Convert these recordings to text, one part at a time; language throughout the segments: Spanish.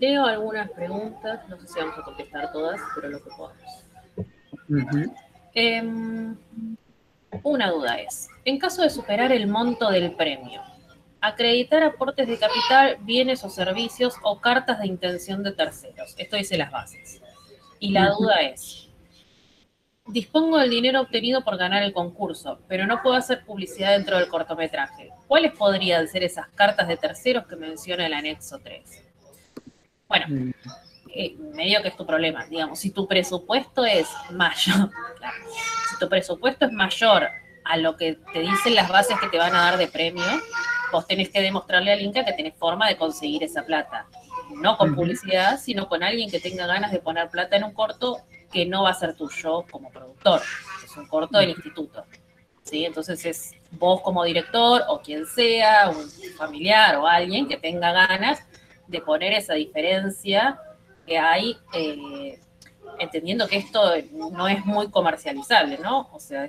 Leo algunas preguntas, no sé si vamos a contestar todas, pero lo que podamos. Una duda es, en caso de superar el monto del premio, acreditar aportes de capital, bienes o servicios o cartas de intención de terceros. Esto dice las bases. Y la duda es, dispongo del dinero obtenido por ganar el concurso, pero no puedo hacer publicidad dentro del cortometraje. ¿Cuáles podrían ser esas cartas de terceros que menciona el anexo 3? Bueno, medio que es tu problema, digamos, si tu presupuesto es mayor, claro, si tu presupuesto es mayor a lo que te dicen las bases que te van a dar de premio, vos tenés que demostrarle al Inca que tenés forma de conseguir esa plata, no con publicidad, sino con alguien que tenga ganas de poner plata en un corto que no va a ser tuyo como productor, es un corto del instituto, ¿sí? Entonces es vos como director o quien sea, un familiar o alguien que tenga ganas de poner esa diferencia que hay, entendiendo que esto no es muy comercializable, ¿no? O sea,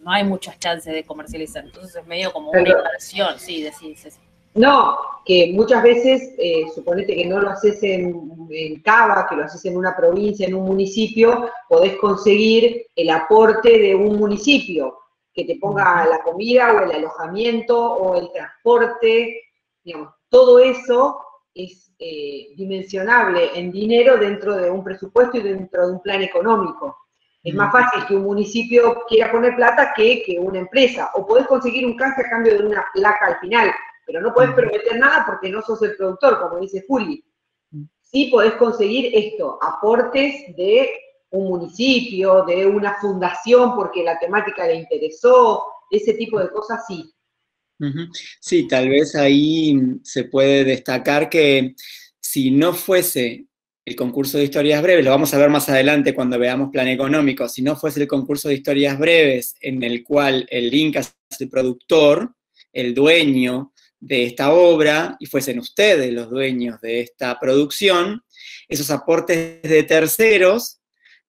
no hay muchas chances de comercializar, entonces es medio como una inversión, sí, decís. No, que muchas veces, suponete que no lo haces en Cava, que lo haces en una provincia, en un municipio, podés conseguir el aporte de un municipio, que te ponga la comida o el alojamiento o el transporte, digamos, todo eso es dimensionable en dinero dentro de un presupuesto y dentro de un plan económico. Es más fácil que un municipio quiera poner plata que una empresa, o podés conseguir un canje a cambio de una placa al final, pero no podés prometer nada porque no sos el productor, como dice Juli. Sí podés conseguir esto, aportes de un municipio, de una fundación porque la temática le interesó, ese tipo de cosas sí. Sí, tal vez ahí se puede destacar que si no fuese el concurso de historias breves, lo vamos a ver más adelante cuando veamos plan económico, si no fuese el concurso de historias breves en el cual el Inca es el productor, el dueño de esta obra, y fuesen ustedes los dueños de esta producción, esos aportes de terceros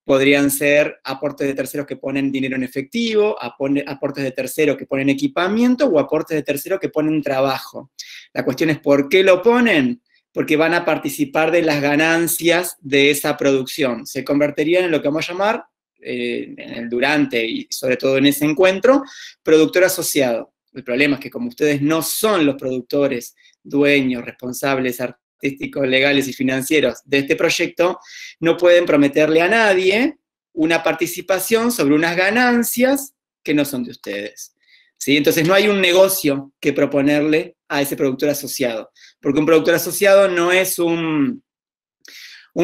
podrían ser aportes de terceros que ponen dinero en efectivo, aportes de terceros que ponen equipamiento o aportes de terceros que ponen trabajo. La cuestión es ¿por qué lo ponen? Porque van a participar de las ganancias de esa producción. Se convertirían en lo que vamos a llamar, en el durante y sobre todo en ese encuentro, productor asociado. El problema es que como ustedes no son los productores, dueños, responsables, artísticos, legales y financieros de este proyecto, no pueden prometerle a nadie una participación sobre unas ganancias que no son de ustedes. ¿Sí? Entonces no hay un negocio que proponerle a ese productor asociado, porque un productor asociado no es un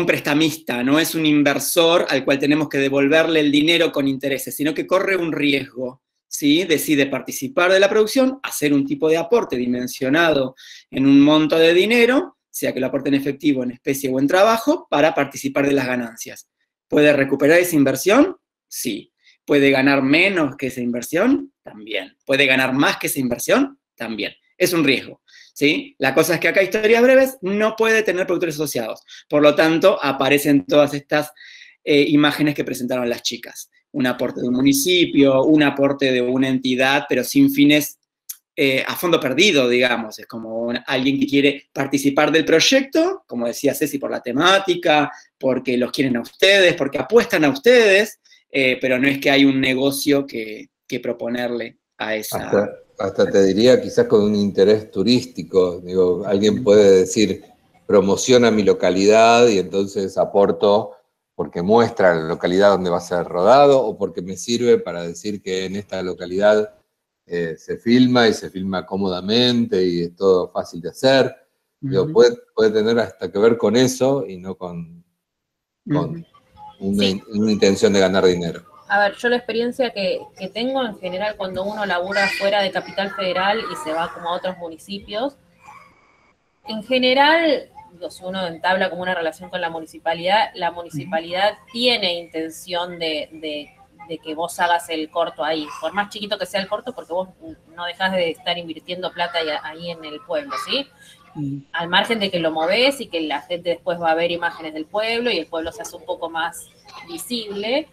prestamista, no es un inversor al cual tenemos que devolverle el dinero con intereses, sino que corre un riesgo. ¿Sí? Decide participar de la producción, hacer un tipo de aporte dimensionado en un monto de dinero, sea que lo aporte en efectivo, en especie o en trabajo, para participar de las ganancias. ¿Puede recuperar esa inversión? Sí. ¿Puede ganar menos que esa inversión? También. ¿Puede ganar más que esa inversión? También. Es un riesgo. ¿Sí? La cosa es que acá Historias Breves no puede tener productores asociados. Por lo tanto, aparecen todas estas imágenes que presentaron las chicas. Un aporte de un municipio, un aporte de una entidad, pero sin fines a fondo perdido, digamos. Es como alguien que quiere participar del proyecto, como decía Ceci, por la temática, porque los quieren a ustedes, porque apuestan a ustedes, pero no es que hay un negocio que proponerle a esa... Hasta te diría quizás con un interés turístico. Digo, alguien puede decir, promociona mi localidad y entonces aporto porque muestra la localidad donde va a ser rodado o porque me sirve para decir que en esta localidad se filma y se filma cómodamente y es todo fácil de hacer. Digo, puede tener hasta que ver con eso y no con una intención de ganar dinero. A ver, yo la experiencia que tengo en general cuando uno labura fuera de Capital Federal y se va como a otros municipios, en general, si uno entabla como una relación con la municipalidad tiene intención de que vos hagas el corto ahí, por más chiquito que sea el corto, porque vos no dejás de estar invirtiendo plata ahí en el pueblo, ¿sí? Al margen de que lo movés y que la gente después va a ver imágenes del pueblo y el pueblo se hace un poco más visible,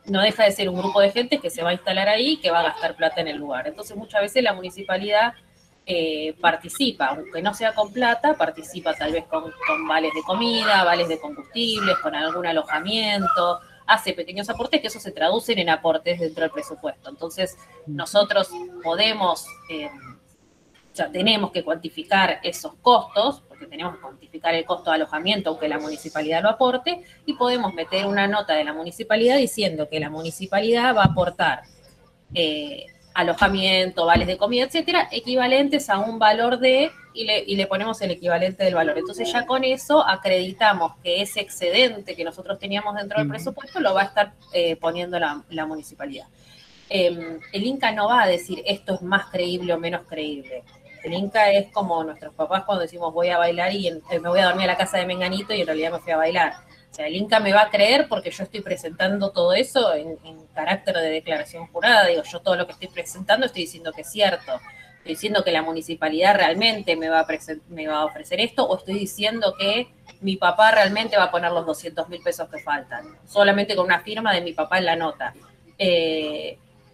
no deja de ser un grupo de gente que se va a instalar ahí y que va a gastar plata en el lugar. Entonces muchas veces la municipalidad participa, aunque no sea con plata, participa tal vez con vales de comida, vales de combustibles, con algún alojamiento, hace pequeños aportes que eso se traducen en aportes dentro del presupuesto. Entonces, nosotros podemos, o sea, tenemos que cuantificar esos costos, porque tenemos que cuantificar el costo de alojamiento, aunque la municipalidad lo aporte, y podemos meter una nota de la municipalidad diciendo que la municipalidad va a aportar alojamiento, vales de comida, etcétera, equivalentes a un valor de, y le ponemos el equivalente del valor. Entonces ya con eso acreditamos que ese excedente que nosotros teníamos dentro del presupuesto lo va a estar poniendo la municipalidad. El Inca no va a decir esto es más creíble o menos creíble. El Inca es como nuestros papás cuando decimos voy a bailar y me voy a dormir a la casa de Menganito y en realidad me fui a bailar. O sea, el Inca me va a creer porque yo estoy presentando todo eso en carácter de declaración jurada. Digo, yo todo lo que estoy presentando estoy diciendo que es cierto. Estoy diciendo que la municipalidad realmente me va a ofrecer esto, o estoy diciendo que mi papá realmente va a poner los 200.000 pesos que faltan, solamente con una firma de mi papá en la nota.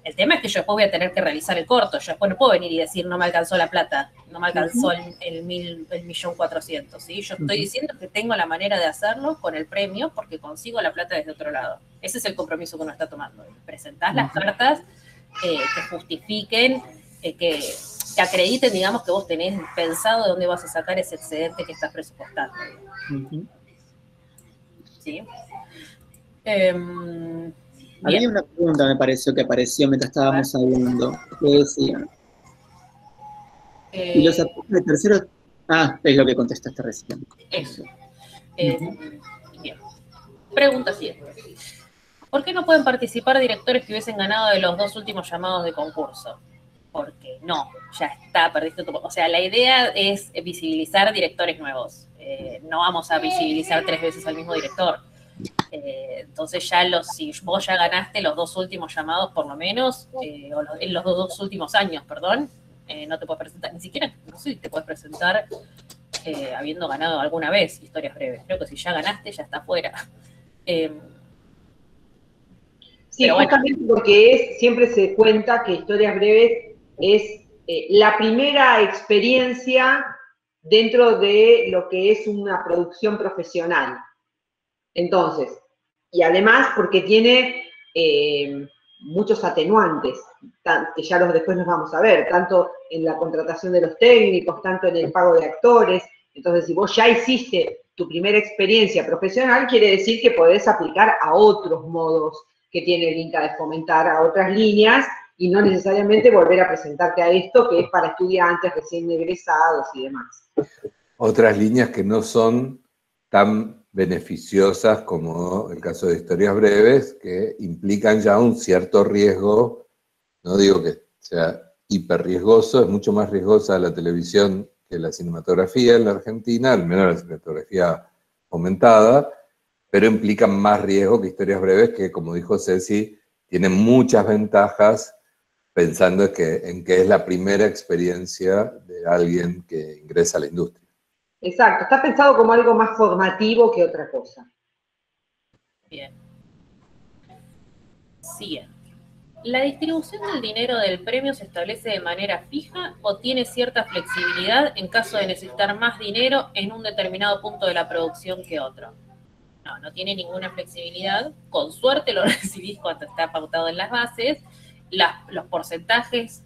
El tema es que yo después voy a tener que realizar el corto. Yo después no puedo venir y decir no me alcanzó la plata, no me alcanzó el 1.400.000, ¿sí? Yo estoy diciendo que tengo la manera de hacerlo con el premio porque consigo la plata desde otro lado. Ese es el compromiso que uno está tomando. Presentás las cartas que justifiquen, que acrediten, digamos, que vos tenés pensado de dónde vas a sacar ese excedente que estás presupuestando. ¿Sí? Había una pregunta, me pareció, que apareció mientras estábamos hablando, que decía, ¿y los aportes de terceros? Ah, es lo que contestaste recién. Eso. Bien. Pregunta 7. ¿Por qué no pueden participar directores que hubiesen ganado de los 2 últimos llamados de concurso? Porque no, ya está, perdiste tu... O sea, la idea es visibilizar directores nuevos. No vamos a visibilizar 3 veces al mismo director. Entonces ya si vos ya ganaste los 2 últimos llamados por lo menos, o en los 2 últimos años, perdón, no te puedes presentar, ni siquiera, no sé si te puedes presentar habiendo ganado alguna vez historias breves. Creo que si ya ganaste, ya está fuera. Sí, justamente bueno, porque siempre se cuenta que Historias Breves es la primera experiencia dentro de lo que es una producción profesional. Entonces, y además porque tiene muchos atenuantes, que ya después nos vamos a ver, tanto en la contratación de los técnicos, tanto en el pago de actores. Entonces, si vos ya hiciste tu primera experiencia profesional, quiere decir que podés aplicar a otros modos que tiene el Inca de fomentar, a otras líneas, y no necesariamente volver a presentarte a esto, que es para estudiantes recién egresados y demás. Otras líneas que no son tan beneficiosas como el caso de Historias Breves, que implican ya un cierto riesgo. No digo que sea hiper riesgoso, es mucho más riesgosa la televisión que la cinematografía en la Argentina, al menos la cinematografía fomentada, pero implican más riesgo que Historias Breves, que, como dijo Ceci, tienen muchas ventajas, pensando en que es la primera experiencia de alguien que ingresa a la industria. Exacto, está pensado como algo más formativo que otra cosa. Bien. Siguiente. ¿La distribución del dinero del premio se establece de manera fija o tiene cierta flexibilidad en caso de necesitar más dinero en un determinado punto de la producción que otro? No, no tiene ninguna flexibilidad. Con suerte lo recibís cuando está pautado en las bases. Los porcentajes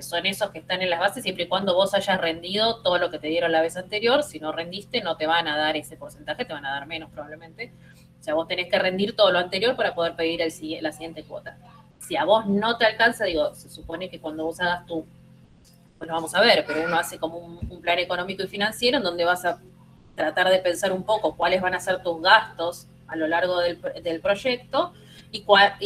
son esos que están en las bases siempre y cuando vos hayas rendido todo lo que te dieron la vez anterior. Si no rendiste, no te van a dar ese porcentaje, te van a dar menos probablemente. O sea, vos tenés que rendir todo lo anterior para poder pedir la siguiente cuota. Si a vos no te alcanza, digo, se supone que cuando vos hagas pues lo vamos a ver, pero uno hace como un plan económico y financiero en donde vas a tratar de pensar un poco cuáles van a ser tus gastos a lo largo del proyecto y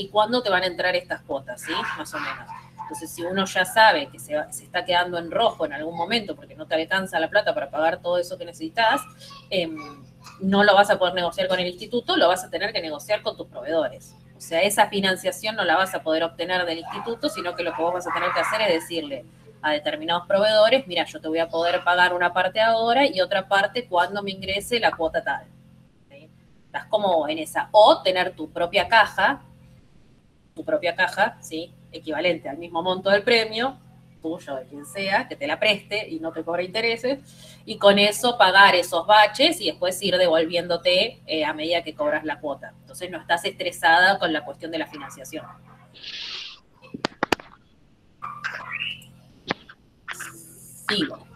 cuándo te van a entrar estas cuotas, ¿sí? Más o menos. Entonces, si uno ya sabe que se está quedando en rojo en algún momento porque no te alcanza la plata para pagar todo eso que necesitas, no lo vas a poder negociar con el instituto, lo vas a tener que negociar con tus proveedores. O sea, esa financiación no la vas a poder obtener del instituto, sino que lo que vos vas a tener que hacer es decirle a determinados proveedores, mira, yo te voy a poder pagar una parte ahora y otra parte cuando me ingrese la cuota tal. ¿Sí? Estás como en esa. O tener tu propia caja, ¿sí? Equivalente al mismo monto del premio, tuyo, de quien sea, que te la preste y no te cobre intereses, y con eso pagar esos baches y después ir devolviéndote a medida que cobras la cuota. Entonces no estás estresada con la cuestión de la financiación. Sigo.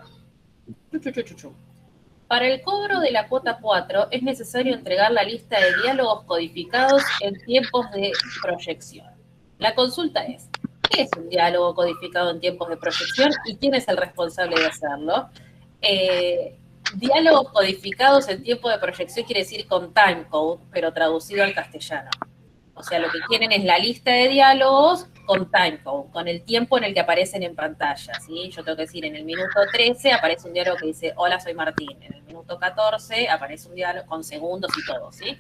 Para el cobro de la cuota 4 es necesario entregar la lista de diálogos codificados en tiempos de proyección. La consulta es, ¿qué es un diálogo codificado en tiempos de proyección y quién es el responsable de hacerlo? Diálogos codificados en tiempo de proyección quiere decir con timecode, pero traducido al castellano. O sea, lo que quieren es la lista de diálogos con timecode, con el tiempo en el que aparecen en pantalla, ¿sí? Yo tengo que decir, en el minuto 13 aparece un diálogo que dice, hola, soy Martín. En el minuto 14 aparece un diálogo con segundos y todo, ¿sí?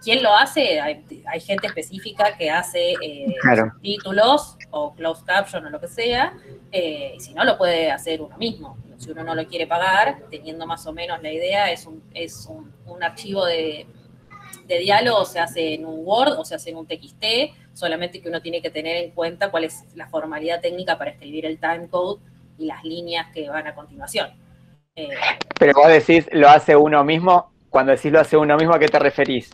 ¿Quién lo hace? Hay gente específica que hace claro, subtítulos o closed caption o lo que sea, y si no, lo puede hacer uno mismo. Si uno no lo quiere pagar, teniendo más o menos la idea, es un archivo de diálogo, se hace en un Word o se hace en un TXT, solamente que uno tiene que tener en cuenta cuál es la formalidad técnica para escribir el timecode y las líneas que van a continuación. Pero vos decís, lo hace uno mismo. Cuando decís lo hace uno mismo, ¿a qué te referís?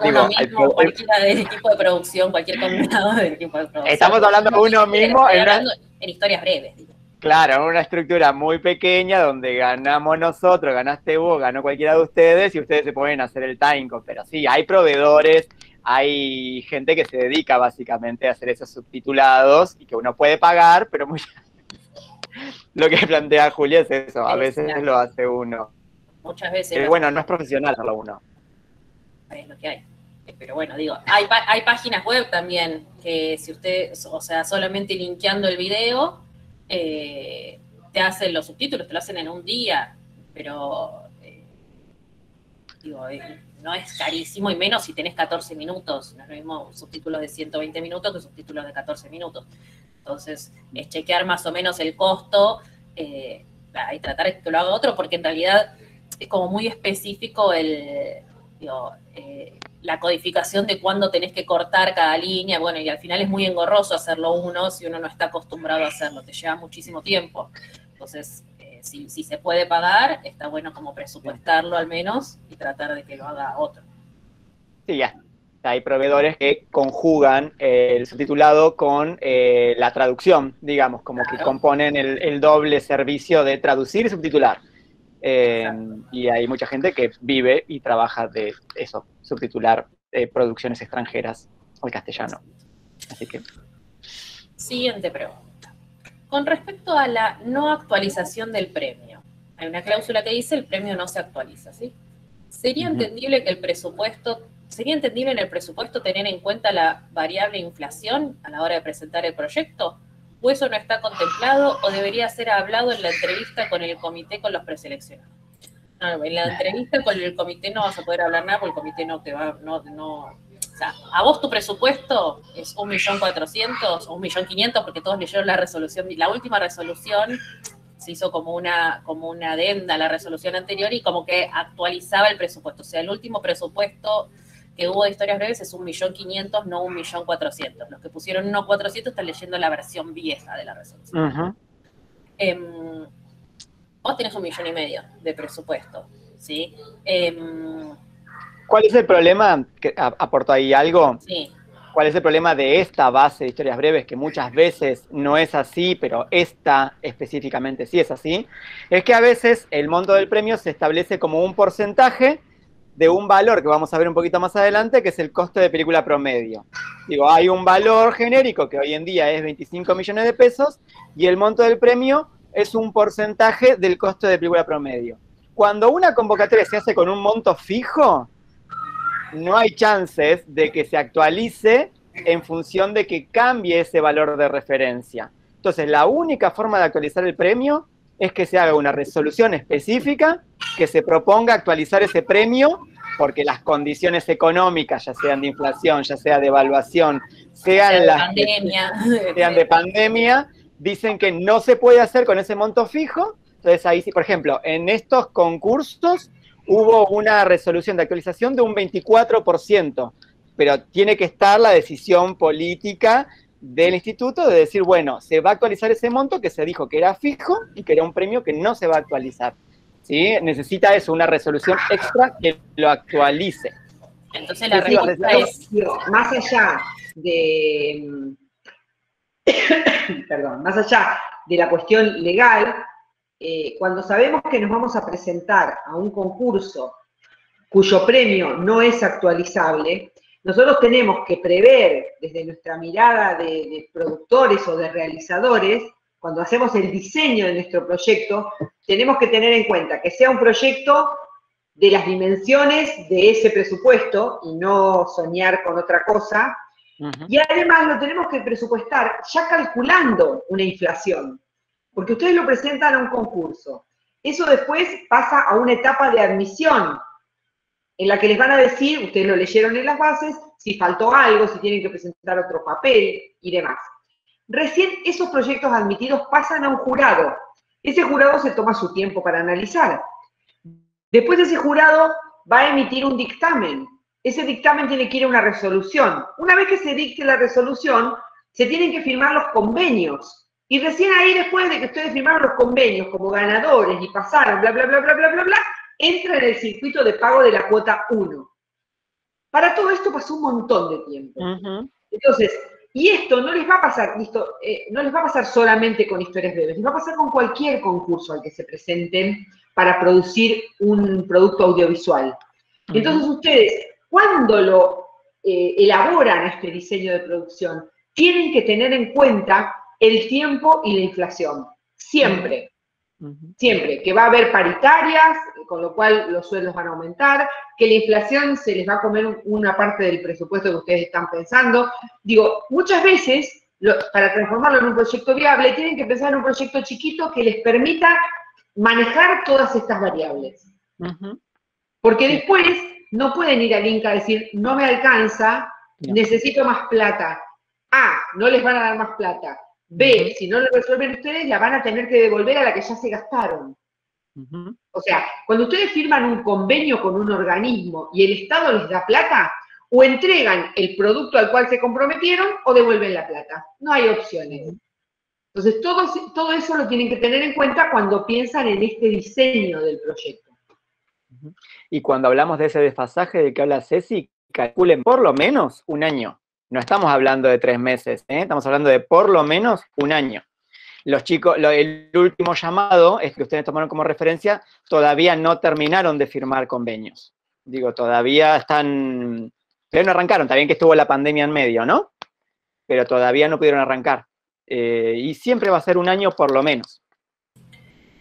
Uno mismo, cualquiera del equipo de producción, cualquier combinado del equipo de producción. Estamos hablando de uno mismo en historias breves. Digo. Claro, en una estructura muy pequeña donde ganamos nosotros, ganaste vos, ganó cualquiera de ustedes y ustedes se pueden hacer el timecode. Pero sí, hay proveedores, hay gente que se dedica básicamente a hacer esos subtitulados y que uno puede pagar, pero lo que plantea Julia es eso, a veces lo hace uno. Muchas veces. Pero bueno, no es profesional hacerlo uno. Es lo que hay. Pero bueno, digo, hay páginas web también que si usted, o sea, solamente linkeando el video, te hacen los subtítulos, te lo hacen en un día, pero digo, no es carísimo y menos si tenés 14 minutos, no es lo mismo subtítulos de 120 minutos que subtítulos de 14 minutos. Entonces, es chequear más o menos el costo y tratar de que lo haga otro, porque en realidad es como muy específico la codificación de cuándo tenés que cortar cada línea, bueno, y al final es muy engorroso hacerlo uno si uno no está acostumbrado a hacerlo, te lleva muchísimo tiempo. Entonces, si se puede pagar, está bueno como presupuestarlo al menos y tratar de que lo haga otro. Sí, ya. Hay proveedores que conjugan el subtitulado con la traducción, digamos, como que componen el doble servicio de traducir y subtitular. Y hay mucha gente que vive y trabaja de eso, subtitular producciones extranjeras al castellano. Así que... Siguiente pregunta. Con respecto a la no actualización del premio, hay una cláusula que dice el premio no se actualiza, ¿sí? ¿Sería entendible que ¿sería entendible en el presupuesto tener en cuenta la variable inflación a la hora de presentar el proyecto? ¿O eso no está contemplado o debería ser hablado en la entrevista con el comité con los preseleccionados? No, en la entrevista con el comité no vas a poder hablar nada porque el comité no te va, o sea, a vos tu presupuesto es 1.400.000 o 1.500.000 porque todos leyeron la resolución, la última resolución se hizo como una adenda a la resolución anterior y como que actualizaba el presupuesto, o sea, el último presupuesto que hubo de historias breves es 1.500.000, no 1.400.000. Los que pusieron 1.400.000 están leyendo la versión vieja de la resolución. Vos tenés 1,5 millones de presupuesto, ¿sí? ¿Cuál es el problema? ¿Aporto ahí algo? Sí. ¿Cuál es el problema de esta base de historias breves, que muchas veces no es así, pero esta específicamente sí es así? Es que a veces el monto del premio se establece como un porcentaje de un valor que vamos a ver un poquito más adelante, que es el costo de película promedio. Digo, hay un valor genérico que hoy en día es 25 millones de pesos y el monto del premio es un porcentaje del costo de película promedio. Cuando una convocatoria se hace con un monto fijo, no hay chances de que se actualice en función de que cambie ese valor de referencia. Entonces, la única forma de actualizar el premio es que se haga una resolución específica que se proponga actualizar ese premio porque las condiciones económicas, ya sean de inflación, ya sea de evaluación, sean de pandemia, dicen que no se puede hacer con ese monto fijo. Entonces ahí sí, por ejemplo, en estos concursos hubo una resolución de actualización de un 24%, pero tiene que estar la decisión política del instituto de decir, bueno, se va a actualizar ese monto que se dijo que era fijo y que era un premio que no se va a actualizar. ¿Sí? Necesita eso, una resolución extra que lo actualice. Entonces la respuesta es... Más allá de, perdón, más allá de la cuestión legal, cuando sabemos que nos vamos a presentar a un concurso cuyo premio no es actualizable, nosotros tenemos que prever desde nuestra mirada de productores o de realizadores, cuando hacemos el diseño de nuestro proyecto, tenemos que tener en cuenta que sea un proyecto de las dimensiones de ese presupuesto y no soñar con otra cosa. Y además lo tenemos que presupuestar ya calculando una inflación, porque ustedes lo presentan a un concurso. Eso después pasa a una etapa de admisión, en la que les van a decir, ustedes lo leyeron en las bases, si faltó algo, si tienen que presentar otro papel y demás. Recién esos proyectos admitidos pasan a un jurado. Ese jurado se toma su tiempo para analizar. Después ese jurado va a emitir un dictamen. Ese dictamen tiene que ir a una resolución. Una vez que se dicte la resolución, se tienen que firmar los convenios. Y recién ahí, después de que ustedes firmaron los convenios como ganadores y pasaron, bla, bla, bla, bla, bla, bla, bla, entra en el circuito de pago de la cuota 1. Para todo esto pasó un montón de tiempo. Entonces, y esto no les va a pasar, no les va a pasar solamente con Historias Breves, les va a pasar con cualquier concurso al que se presenten para producir un producto audiovisual. Entonces ustedes, cuando lo elaboran este diseño de producción, tienen que tener en cuenta el tiempo y la inflación. Siempre. Siempre. Que va a haber paritarias, con lo cual los sueldos van a aumentar, que la inflación se les va a comer una parte del presupuesto que ustedes están pensando. Digo, muchas veces, para transformarlo en un proyecto viable, tienen que pensar en un proyecto chiquito que les permita manejar todas estas variables. Porque después no pueden ir al Inca a decir, no me alcanza, necesito más plata. A, no les van a dar más plata. B, si no lo resuelven ustedes, la van a tener que devolver a la que ya se gastaron. O sea, cuando ustedes firman un convenio con un organismo y el Estado les da plata, o entregan el producto al cual se comprometieron o devuelven la plata. No hay opciones. Entonces, todo eso lo tienen que tener en cuenta cuando piensan en este diseño del proyecto. Y cuando hablamos de ese desfasaje del que habla Ceci, calculen por lo menos un año. No estamos hablando de 3 meses, estamos hablando de por lo menos un año. Los chicos, el último llamado, es que ustedes tomaron como referencia, todavía no terminaron de firmar convenios. Digo, todavía no arrancaron, está bien que estuvo la pandemia en medio, ¿no? Pero todavía no pudieron arrancar. Y siempre va a ser un año por lo menos.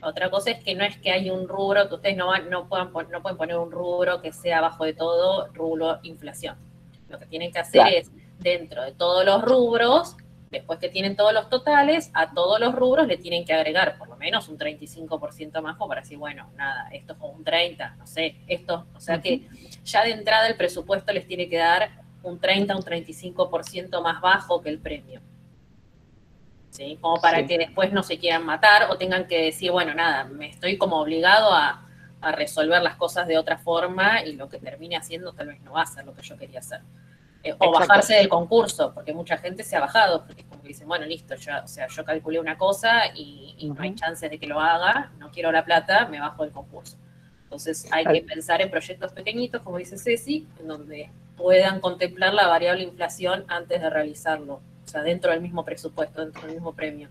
Otra cosa es que no es que hay un rubro, que ustedes no pueden poner un rubro que sea abajo de todo, rubro inflación. Lo que tienen que hacer es, dentro de todos los rubros, después que tienen todos los totales, a todos los rubros le tienen que agregar por lo menos un 35% más, como para decir, bueno, nada, esto es un 30%, no sé, esto, o sea que ya de entrada el presupuesto les tiene que dar un 30, un 35% más bajo que el premio. ¿Sí? Como para que después no se quieran matar o tengan que decir, bueno, nada, me estoy como obligado a resolver las cosas de otra forma y lo que termine haciendo tal vez no va a ser lo que yo quería hacer. O bajarse del concurso, porque mucha gente se ha bajado, porque como que dicen, bueno, listo, yo calculé una cosa y no hay chances de que lo haga, no quiero la plata, me bajo del concurso. Entonces hay que pensar en proyectos pequeñitos, como dice Ceci, en donde puedan contemplar la variable inflación antes de realizarlo. O sea, dentro del mismo presupuesto, dentro del mismo premio.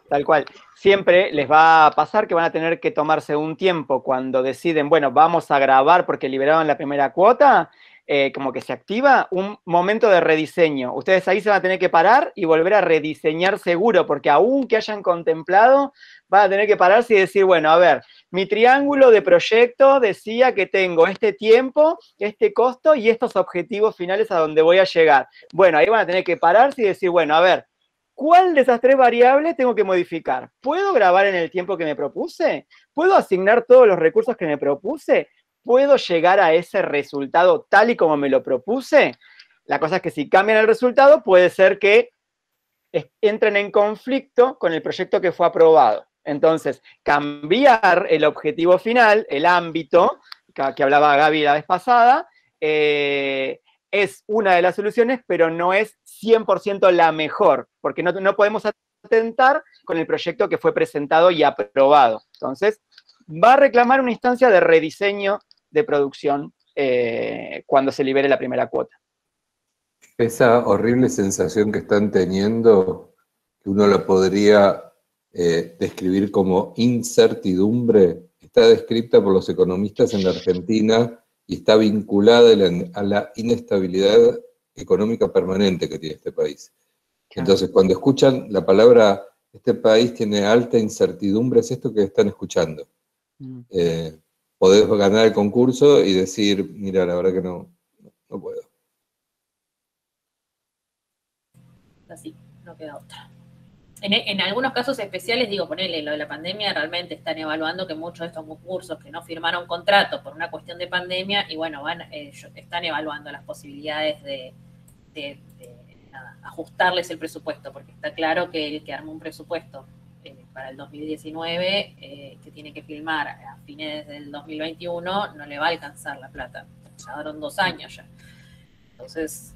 Tal cual. Siempre les va a pasar que van a tener que tomarse un tiempo cuando deciden, bueno, vamos a grabar porque liberaron la primera cuota, como que se activa un momento de rediseño. Ustedes ahí se van a tener que parar y volver a rediseñar seguro, porque aún que hayan contemplado, van a tener que pararse y decir, bueno, a ver, mi triángulo de proyecto decía que tengo este tiempo, este costo y estos objetivos finales a donde voy a llegar. Bueno, ahí van a tener que pararse y decir, bueno, a ver, ¿cuál de esas 3 variables tengo que modificar? ¿Puedo grabar en el tiempo que me propuse? ¿Puedo asignar todos los recursos que me propuse? ¿Puedo llegar a ese resultado tal y como me lo propuse? La cosa es que si cambian el resultado, puede ser que entren en conflicto con el proyecto que fue aprobado. Entonces, cambiar el objetivo final, el ámbito, que hablaba Gaby la vez pasada, es una de las soluciones, pero no es 100% la mejor, porque no podemos atentar con el proyecto que fue presentado y aprobado. Entonces, va a reclamar una instancia de rediseño de producción cuando se libere la primera cuota. Esa horrible sensación que están teniendo, que uno la podría describir como incertidumbre, está descrita por los economistas en la Argentina y está vinculada a la inestabilidad económica permanente que tiene este país. Entonces, cuando escuchan la palabra, este país tiene alta incertidumbre, es esto que están escuchando. Podés ganar el concurso y decir, mira, la verdad que no puedo. Así, no queda otra. En algunos casos especiales, digo, ponele, lo de la pandemia, realmente están evaluando que muchos de estos concursos que no firmaron contrato por una cuestión de pandemia, y bueno, están evaluando las posibilidades de nada, ajustarles el presupuesto, porque está claro que el que armó un presupuesto para el 2019, que tiene que filmar a fines del 2021, no le va a alcanzar la plata. Ya daron 2 años ya. Entonces,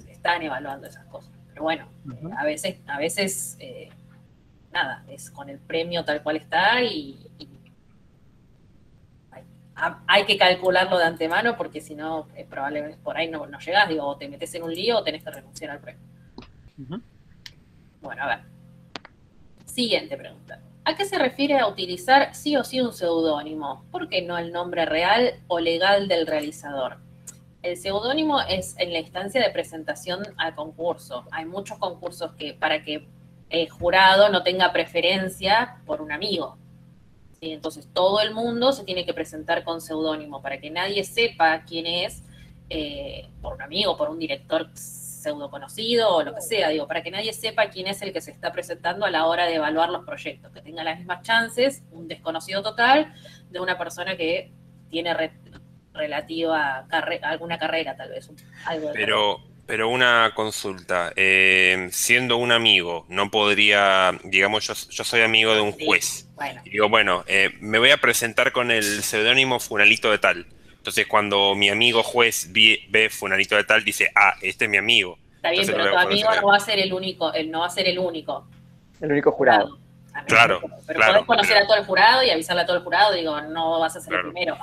están evaluando esas cosas. Pero bueno, a veces nada, es con el premio tal cual está y hay que calcularlo de antemano, porque si no, probablemente por ahí no llegás, digo, o te metes en un lío o tenés que renunciar al premio. Bueno, a ver. Siguiente pregunta. ¿A qué se refiere a utilizar sí o sí un seudónimo? ¿Por qué no el nombre real o legal del realizador? El seudónimo es en la instancia de presentación al concurso. Hay muchos concursos que para que el jurado no tenga preferencia por un amigo. ¿Sí? Entonces todo el mundo se tiene que presentar con seudónimo para que nadie sepa quién es, por un amigo, por un director pseudo conocido o lo que sea, digo, para que nadie sepa quién es el que se está presentando a la hora de evaluar los proyectos, que tenga las mismas chances, un desconocido total, de una persona que tiene relativa alguna carrera, tal vez. Algo de pero una consulta, siendo un amigo, no podría, digamos, yo soy amigo de un juez, bueno. Y digo, bueno, me voy a presentar con el seudónimo Fulanito de tal. Entonces, cuando mi amigo juez ve Fulanito de tal, dice, este es mi amigo. Está bien, Entonces, pero tu amigo no va a ser el único, no va a ser el único. El único jurado. Claro. Pero podés conocer a todo el jurado y avisarle a todo el jurado, digo, no vas a ser el primero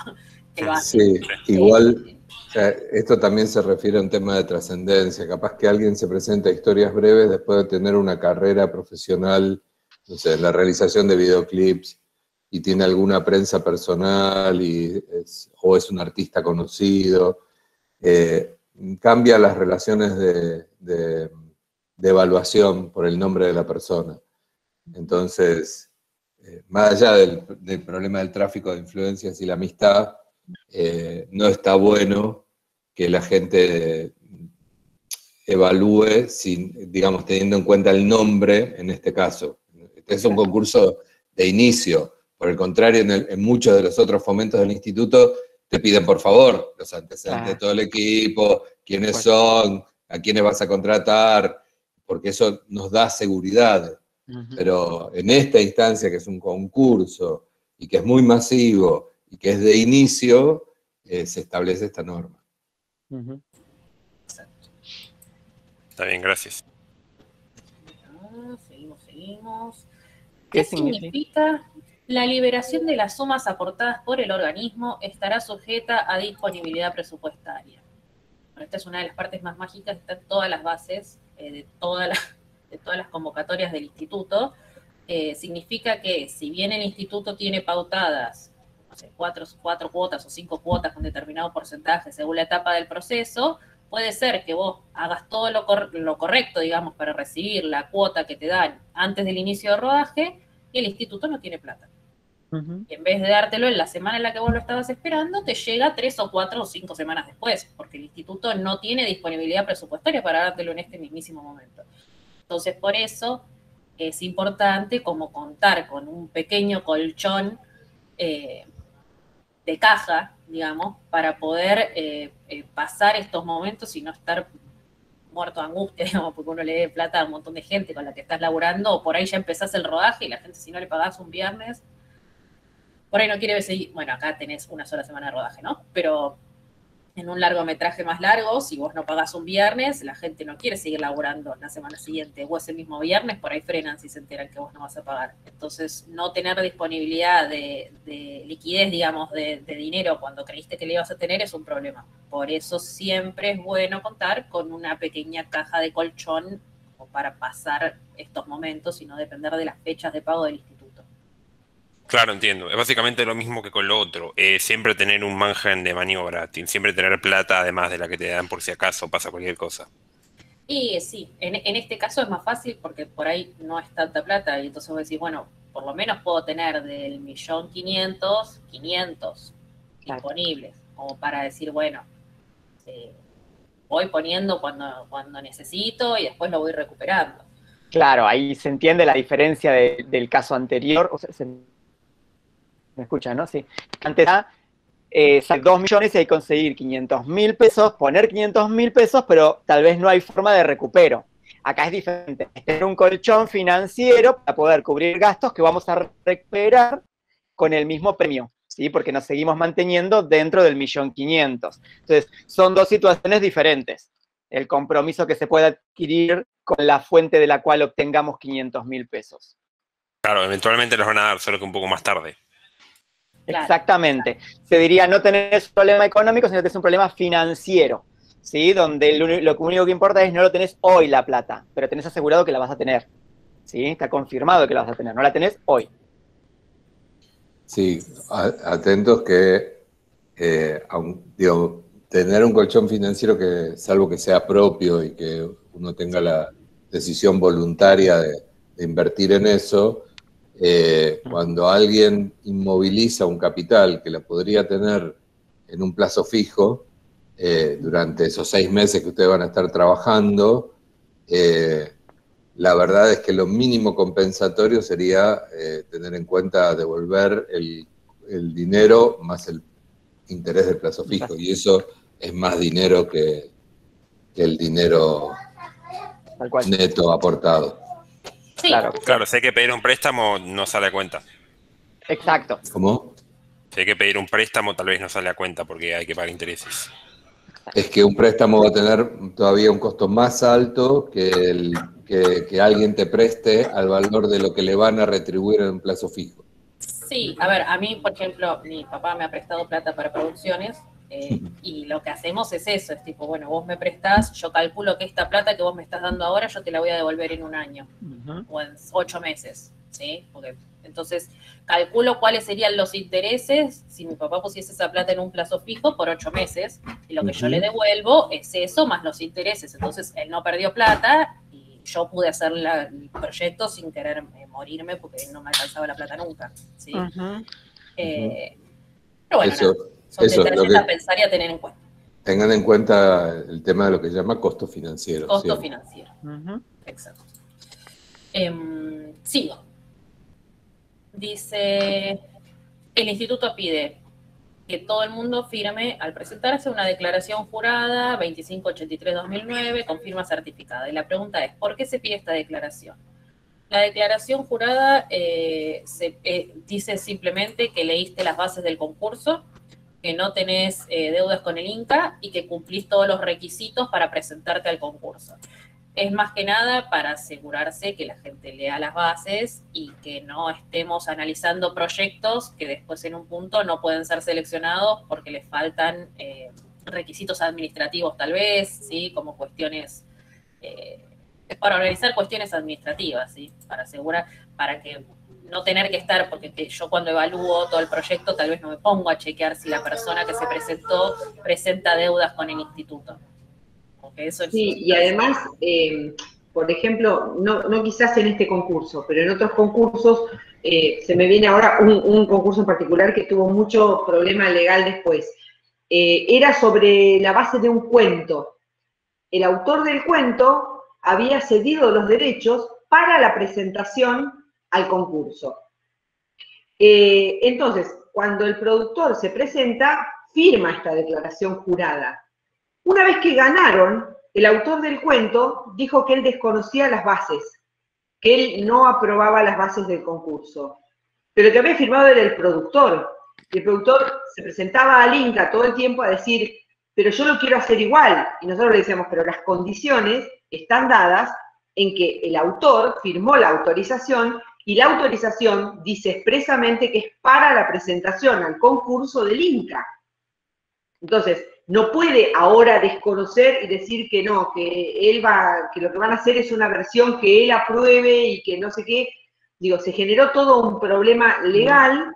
que lo hace. Sí, igual, o sea, esto también se refiere a un tema de trascendencia. Capaz que alguien se presenta a Historias Breves después de tener una carrera profesional, no sé, en la realización de videoclips, y tiene alguna prensa personal o es un artista conocido. Cambia las relaciones de evaluación por el nombre de la persona. Entonces, más allá del problema del tráfico de influencias y la amistad, no está bueno que la gente evalúe digamos, teniendo en cuenta el nombre en este caso. Este es un concurso de inicio. Por el contrario, en muchos de los otros fomentos del instituto te piden, por favor, los antecedentes de todo el equipo, quiénes son, a quiénes vas a contratar, porque eso nos da seguridad. Pero en esta instancia, que es un concurso y que es muy masivo y que es de inicio, se establece esta norma. Está bien, gracias. Seguimos. ¿Qué significa? La liberación de las sumas aportadas por el organismo estará sujeta a disponibilidad presupuestaria. Bueno, esta es una de las partes más mágicas, están todas las bases de todas las convocatorias del instituto. Significa que si bien el instituto tiene pautadas, no sé, 4 cuotas o 5 cuotas con determinado porcentaje según la etapa del proceso, puede ser que vos hagas todo lo correcto, digamos, para recibir la cuota que te dan antes del inicio de rodaje, y el instituto no tiene plata. Y en vez de dártelo en la semana en la que vos lo estabas esperando, te llega 3 o 4 o 5 semanas después, porque el instituto no tiene disponibilidad presupuestaria para dártelo en este mismísimo momento. Entonces, por eso es importante como contar con un pequeño colchón de caja, digamos, para poder pasar estos momentos y no estar muerto de angustia, digamos, porque uno le dé plata a un montón de gente con la que estás laburando, o por ahí ya empezás el rodaje y la gente, si no le pagás un viernes, por ahí no quiere seguir. Bueno, acá tenés una sola semana de rodaje, ¿no? Pero en un largometraje más largo, si vos no pagás un viernes, la gente no quiere seguir laburando la semana siguiente, o ese mismo viernes, por ahí frenan si se enteran que vos no vas a pagar. Entonces, no tener disponibilidad de liquidez, digamos, de dinero cuando creíste que le ibas a tener es un problema. Por eso siempre es bueno contar con una pequeña caja de colchón para pasar estos momentos y no depender de las fechas de pago del instituto. Claro, entiendo. Es básicamente lo mismo que con lo otro. Siempre tener un margen de maniobra, siempre tener plata además de la que te dan por si acaso pasa cualquier cosa. Y sí, en este caso es más fácil porque por ahí no es tanta plata y entonces vos decís, bueno, por lo menos puedo tener del 1.500.000, 500 disponibles, como para decir, bueno, voy poniendo cuando necesito y después lo voy recuperando. Claro, ahí se entiende la diferencia del caso anterior. O sea, ¿me escuchan, no? Sí. Antes era 2 millones y hay que conseguir 500.000 pesos, poner 500.000 pesos, pero tal vez no hay forma de recupero. Acá es diferente, es tener un colchón financiero para poder cubrir gastos que vamos a recuperar con el mismo premio, ¿sí? Porque nos seguimos manteniendo dentro del 1.500.000. Entonces, son dos situaciones diferentes. El compromiso que se puede adquirir con la fuente de la cual obtengamos 500.000 pesos. Claro, eventualmente los van a dar, solo que un poco más tarde. Claro. Exactamente. Se diría, no tenés un problema económico, sino que tenés un problema financiero, ¿sí? Donde lo único que importa es no lo tenés hoy la plata, pero tenés asegurado que la vas a tener, ¿sí? Está confirmado que la vas a tener, no la tenés hoy. Sí, atentos que, digo, tener un colchón financiero que, salvo que sea propio y que uno tenga la decisión voluntaria de invertir en eso, cuando alguien inmoviliza un capital que la podría tener en un plazo fijo, durante esos 6 meses que ustedes van a estar trabajando, la verdad es que lo mínimo compensatorio sería tener en cuenta devolver el dinero más el interés del plazo fijo, y eso es más dinero que el dinero neto aportado. Sí. Claro, si hay que pedir un préstamo, no sale a cuenta. Exacto. ¿Cómo? Si hay que pedir un préstamo, tal vez no sale a cuenta porque hay que pagar intereses. Es que un préstamo va a tener todavía un costo más alto que que alguien te preste al valor de lo que le van a retribuir en un plazo fijo. Sí, a ver, a mí, por ejemplo, mi papá me ha prestado plata para producciones y lo que hacemos es eso, es tipo, bueno, vos me prestás, yo calculo que esta plata que vos me estás dando ahora yo te la voy a devolver en un año o en 8 meses, ¿sí? Porque entonces calculo cuáles serían los intereses si mi papá pusiese esa plata en un plazo fijo por 8 meses y lo que yo le devuelvo es eso más los intereses, entonces él no perdió plata y yo pude hacer el proyecto sin querer morirme porque no me alcanzaba la plata nunca, ¿sí? Pero bueno, son detalles a pensar y a tener en cuenta. Tengan en cuenta el tema de lo que se llama costo financiero. Costo financiero. Exacto. Sigo. Dice, el instituto pide que todo el mundo firme al presentarse una declaración jurada 2583-2009 con firma certificada. Y la pregunta es, ¿por qué se pide esta declaración? La declaración jurada dice simplemente que leíste las bases del concurso, que no tenés deudas con el Inca y que cumplís todos los requisitos para presentarte al concurso. Es más que nada para asegurarse que la gente lea las bases y que no estemos analizando proyectos que después en un punto no pueden ser seleccionados porque les faltan requisitos administrativos tal vez, ¿sí? Como cuestiones... para organizar cuestiones administrativas, ¿sí? Para asegurar, para que no tener que estar, porque yo cuando evalúo todo el proyecto tal vez no me pongo a chequear si la persona que se presentó presenta deudas con el instituto. Eso sí, y además, por ejemplo, no quizás en este concurso, pero en otros concursos, se me viene ahora un concurso en particular que tuvo mucho problema legal después. Era sobre la base de un cuento. El autor del cuento había cedido los derechos para la presentación al concurso. Entonces, cuando el productor se presenta, firma esta declaración jurada. Una vez que ganaron, el autor del cuento dijo que él desconocía las bases, que él no aprobaba las bases del concurso. Pero el que había firmado era el productor. Y el productor se presentaba al Inca todo el tiempo a decir, pero yo lo quiero hacer igual. Y nosotros le decíamos, pero las condiciones están dadas en que el autor firmó la autorización y la autorización dice expresamente que es para la presentación al concurso del Inca. Entonces, no puede ahora desconocer y decir que no, que lo que van a hacer es una versión que él apruebe y que no sé qué. Digo, se generó todo un problema legal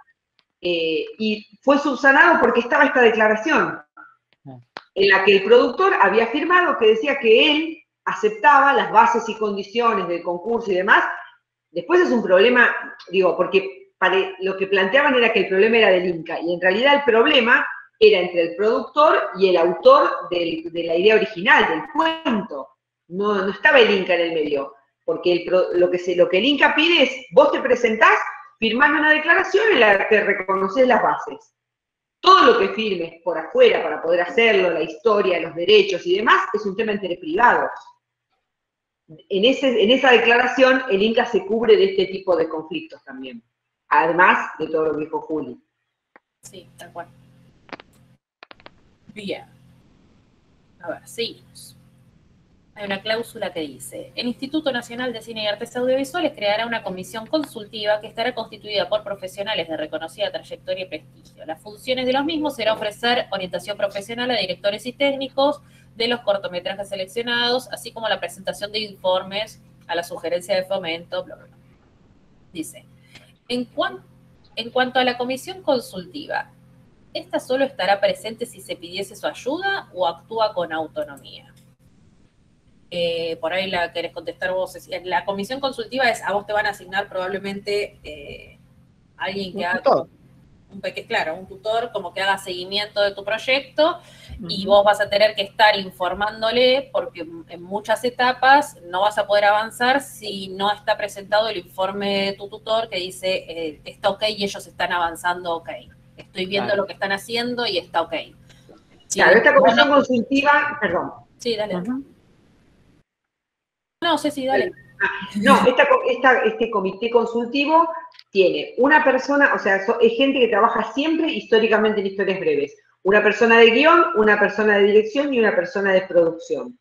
y fue subsanado porque estaba esta declaración en la que el productor había firmado que decía que él aceptaba las bases y condiciones del concurso y demás. Después es un problema, digo, porque lo que planteaban era que el problema era del Inca, y en realidad el problema era entre el productor y el autor de la idea original, del cuento. No estaba el Inca en el medio, porque lo que el Inca pide es, vos te presentás, firmame una declaración en la que reconoces las bases. Todo lo que firmes por afuera para poder hacerlo, la historia, los derechos y demás, es un tema entre privados. En esa declaración, el Inca se cubre de este tipo de conflictos también, además de todo lo que dijo Juli. Sí, tal cual. Bien. A ver, seguimos. Hay una cláusula que dice: el Instituto Nacional de Cine y Artes Audiovisuales creará una comisión consultiva que estará constituida por profesionales de reconocida trayectoria y prestigio. Las funciones de los mismos será ofrecer orientación profesional a directores y técnicos de los cortometrajes seleccionados, así como la presentación de informes a la sugerencia de fomento, bla, bla, bla. Dice, en cuanto a la comisión consultiva, ¿esta solo estará presente si se pidiese su ayuda o actúa con autonomía? Por ahí la querés contestar vos. La comisión consultiva es, a vos te van a asignar probablemente alguien que haga un tutor como que haga seguimiento de tu proyecto, y vos vas a tener que estar informándole, porque en muchas etapas no vas a poder avanzar si no está presentado el informe de tu tutor que dice está ok y ellos están avanzando ok. Estoy viendo lo que están haciendo y está ok. Claro, esta comisión consultiva, perdón. Sí, dale. No, Ceci, dale. No, este comité consultivo tiene una persona, o sea, es gente que trabaja siempre históricamente en historias breves. Una persona de guión, una persona de dirección y una persona de producción.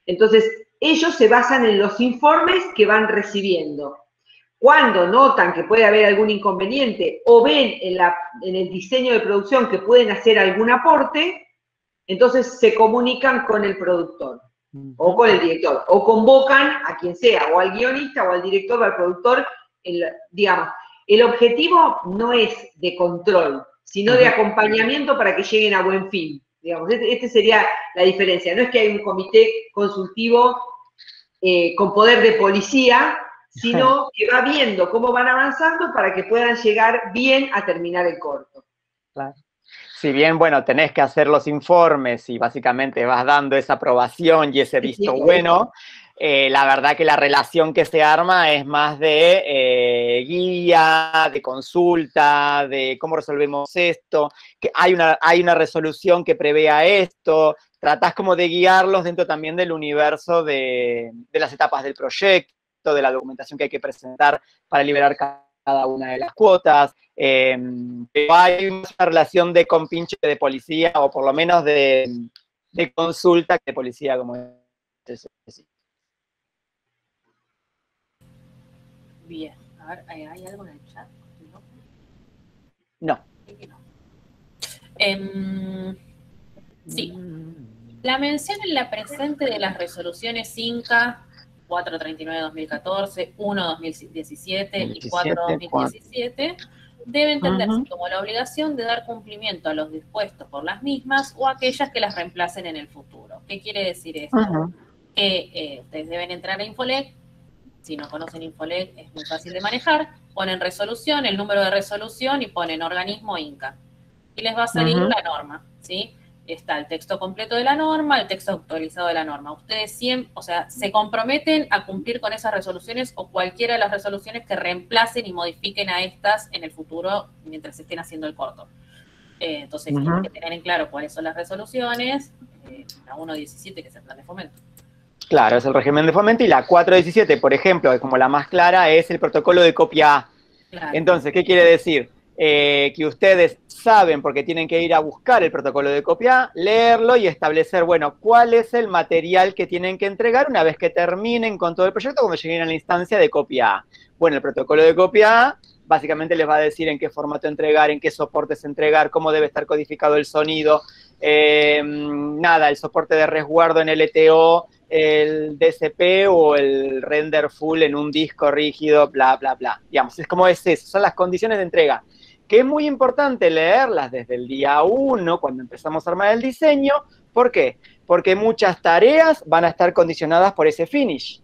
Entonces, ellos se basan en los informes que van recibiendo. Cuando notan que puede haber algún inconveniente o ven en el diseño de producción que pueden hacer algún aporte, entonces se comunican con el productor o con el director, o convocan a quien sea, o al guionista, o al director, o al productor. Digamos, el objetivo no es de control, sino de acompañamiento para que lleguen a buen fin. Digamos, esta sería la diferencia. No es que hay un comité consultivo con poder de policía, sino que va viendo cómo van avanzando para que puedan llegar bien a terminar el corto. Claro. Si bien, bueno, tenés que hacer los informes y básicamente vas dando esa aprobación y ese visto bueno, la verdad que la relación que se arma es más de guía, de consulta, de cómo resolvemos esto, que hay una resolución que prevea esto, tratás como de guiarlos dentro también del universo de las etapas del proyecto, de la documentación que hay que presentar para liberar cada una de las cuotas. Pero hay una relación de compinche de policía, o por lo menos de consulta de policía, como es. Bien, a ver, ¿hay algo en el chat? No. Sí. La mención en la presente de las resoluciones Inca 439-2014, 1-2017 y 4-2017 debe entenderse como la obligación de dar cumplimiento a los dispuestos por las mismas o aquellas que las reemplacen en el futuro. ¿Qué quiere decir esto? Que ustedes deben entrar a Infolec. Si no conocen Infolec, es muy fácil de manejar. Ponen resolución, el número de resolución y ponen organismo Inca. Y les va a salir la norma, ¿sí? Está el texto completo de la norma, el texto actualizado de la norma. Ustedes siempre, o sea, se comprometen a cumplir con esas resoluciones o cualquiera de las resoluciones que reemplacen y modifiquen a estas en el futuro mientras estén haciendo el corto. Entonces, tienen que tener en claro cuáles son las resoluciones. La 1.17, que es el plan de fomento. Claro, es el régimen de fomento, y la 4.17, por ejemplo, como la más clara, es el protocolo de copia A. Claro. Entonces, ¿qué quiere decir? que ustedes saben porque tienen que ir a buscar el protocolo de copia A, leerlo y establecer, bueno, cuál es el material que tienen que entregar una vez que terminen con todo el proyecto, cuando lleguen a la instancia de copia A. Bueno, el protocolo de copia A básicamente les va a decir en qué formato entregar, en qué soportes entregar, cómo debe estar codificado el sonido, el soporte de resguardo en LTO, el DSP o el render full en un disco rígido, bla, bla, bla. Digamos, es como es eso, son las condiciones de entrega, que es muy importante leerlas desde el día 1, cuando empezamos a armar el diseño. ¿Por qué? Porque muchas tareas van a estar condicionadas por ese finish.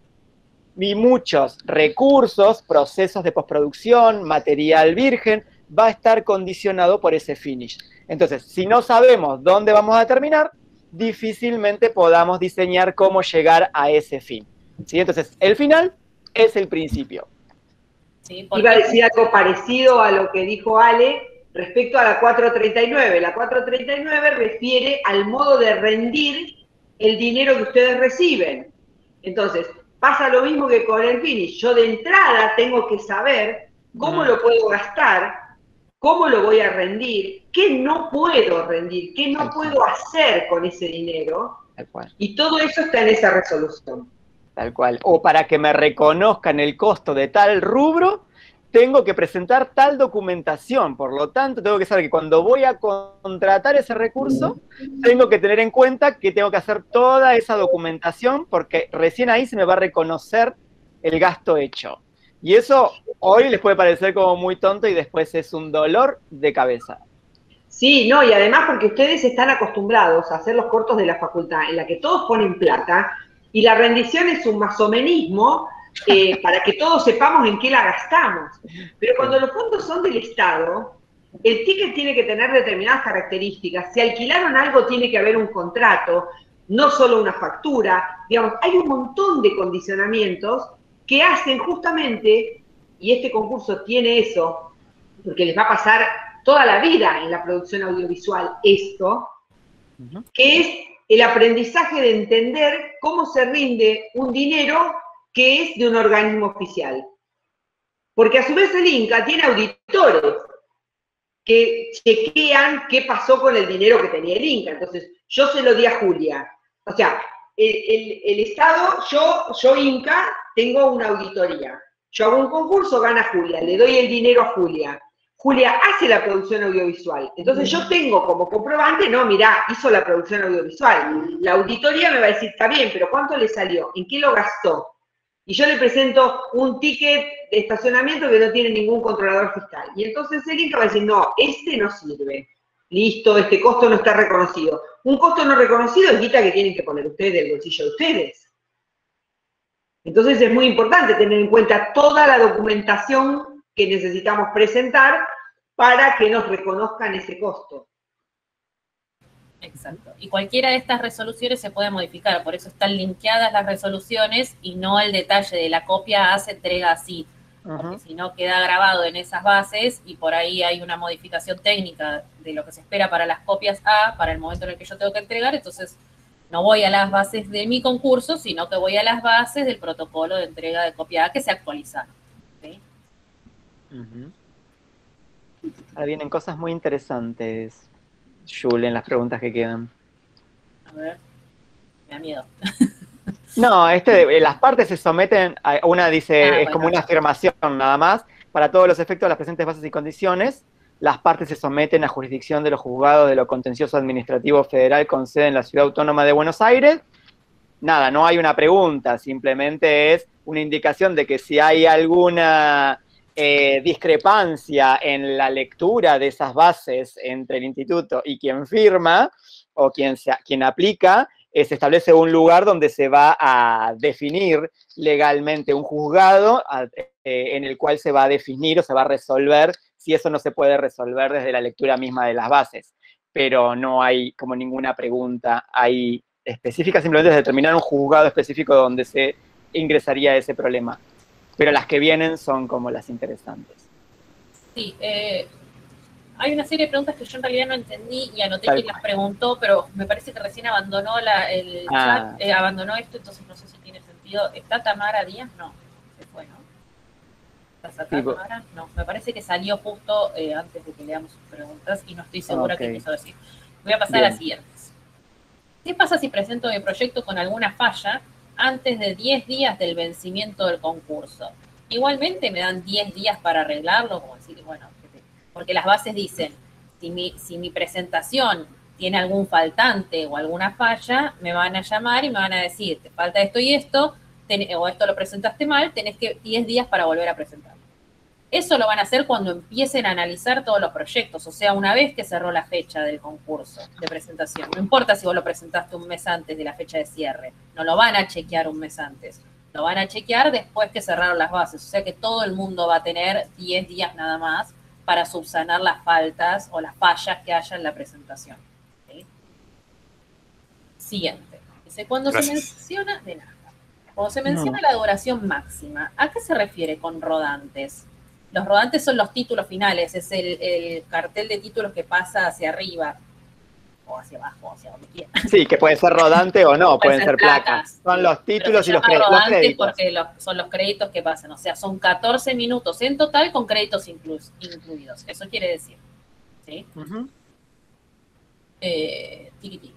Y muchos recursos, procesos de postproducción, material virgen, va a estar condicionado por ese finish. Entonces, si no sabemos dónde vamos a terminar, difícilmente podamos diseñar cómo llegar a ese fin. ¿Sí? Entonces, el final es el principio. Sí, Iba a decir algo parecido a lo que dijo Ale respecto a la 439. La 439 refiere al modo de rendir el dinero que ustedes reciben. Entonces, pasa lo mismo que con el finish. Yo de entrada tengo que saber cómo lo puedo gastar, cómo lo voy a rendir, qué no puedo rendir, qué no puedo hacer con ese dinero. Tal cual. Y todo eso está en esa resolución. Tal cual. O para que me reconozcan el costo de tal rubro, tengo que presentar tal documentación. Por lo tanto, tengo que saber que cuando voy a contratar ese recurso, tengo que tener en cuenta que tengo que hacer toda esa documentación, porque recién ahí se me va a reconocer el gasto hecho. Y eso hoy les puede parecer como muy tonto y después es un dolor de cabeza. Sí, no, y además porque ustedes están acostumbrados a hacer los cortos de la facultad, en la que todos ponen plata, y la rendición es un masomenismo para que todos sepamos en qué la gastamos. Pero cuando los fondos son del Estado, el ticket tiene que tener determinadas características. Si alquilaron algo, tiene que haber un contrato, no solo una factura. Digamos, hay un montón de condicionamientos que hacen justamente, y este concurso tiene eso, porque les va a pasar toda la vida en la producción audiovisual esto, que es el aprendizaje de entender cómo se rinde un dinero que es de un organismo oficial. Porque a su vez el INCA tiene auditores que chequean qué pasó con el dinero que tenía el INCA. Entonces, yo se lo di a Julia. O sea, el Estado, yo INCA, tengo una auditoría. Yo hago un concurso, gana Julia, le doy el dinero a Julia. Julia hace la producción audiovisual. Entonces yo tengo como comprobante, no, mirá, hizo la producción audiovisual. La auditoría me va a decir, está bien, pero ¿cuánto le salió? ¿En qué lo gastó? Y yo le presento un ticket de estacionamiento que no tiene ningún controlador fiscal. Y entonces el INCA va a decir, no, este no sirve. Listo, este costo no está reconocido. Un costo no reconocido es guita que tienen que poner ustedes del bolsillo de ustedes. Entonces es muy importante tener en cuenta toda la documentación que necesitamos presentar para que nos reconozcan ese costo. Exacto. Y cualquiera de estas resoluciones se puede modificar, por eso están linkeadas las resoluciones y no el detalle de la copia A se entrega así, porque si no queda grabado en esas bases y por ahí hay una modificación técnica de lo que se espera para las copias A, para el momento en el que yo tengo que entregar, entonces no voy a las bases de mi concurso, sino que voy a las bases del protocolo de entrega de copia A que se actualizaron. ¿Sí? Ahora vienen cosas muy interesantes, Jule, en las preguntas que quedan. A ver, me da miedo. No, las partes se someten a una, dice, es como una afirmación nada más. Para todos los efectos de las presentes bases y condiciones, las partes se someten a jurisdicción de los juzgados de lo contencioso administrativo federal con sede en la Ciudad Autónoma de Buenos Aires. Nada, no hay una pregunta, simplemente es una indicación de que si hay alguna discrepancia en la lectura de esas bases entre el instituto y quien firma, o quien aplica, se establece un lugar donde se va a definir legalmente un juzgado en el cual se va a definir o se va a resolver si eso no se puede resolver desde la lectura misma de las bases. Pero no hay como ninguna pregunta ahí específica, simplemente es determinar un juzgado específico donde se ingresaría ese problema. Pero las que vienen son como las interesantes. Sí, hay una serie de preguntas que yo en realidad no entendí y anoté quién las preguntó, pero me parece que recién abandonó el chat, abandonó esto, entonces no sé si tiene sentido. ¿Está Tamara Díaz? No, se fue, ¿no? ¿Estás acá, Tamara? No, me parece que salió justo antes de que leamos sus preguntas y no estoy segura qué quiso decir. Voy a pasar a las siguientes. ¿Qué pasa si presento mi proyecto con alguna falla antes de 10 días del vencimiento del concurso? Igualmente me dan 10 días para arreglarlo, como decir, bueno, porque las bases dicen, si mi presentación tiene algún faltante o alguna falla, me van a llamar y me van a decir, te falta esto y esto, o esto lo presentaste mal, tenés que 10 días para volver a presentarlo. Eso lo van a hacer cuando empiecen a analizar todos los proyectos, o sea, una vez que cerró la fecha del concurso de presentación. No importa si vos lo presentaste un mes antes de la fecha de cierre, no lo van a chequear un mes antes, lo van a chequear después que cerraron las bases, o sea que todo el mundo va a tener 10 días nada más para subsanar las faltas o las fallas que haya en la presentación. ¿Sí? Siguiente. Dice, cuando se menciona, de nada. Cuando se menciona la duración máxima, ¿a qué se refiere con rodantes? Los rodantes son los títulos finales, es el cartel de títulos que pasa hacia arriba, o hacia abajo, hacia donde quiera. Sí, que puede ser rodante o no, pueden ser placas. Son los títulos y los créditos. Porque son los créditos que pasan, o sea, son 14 minutos en total con créditos incluidos, eso quiere decir. ¿Sí? Tiki tiki.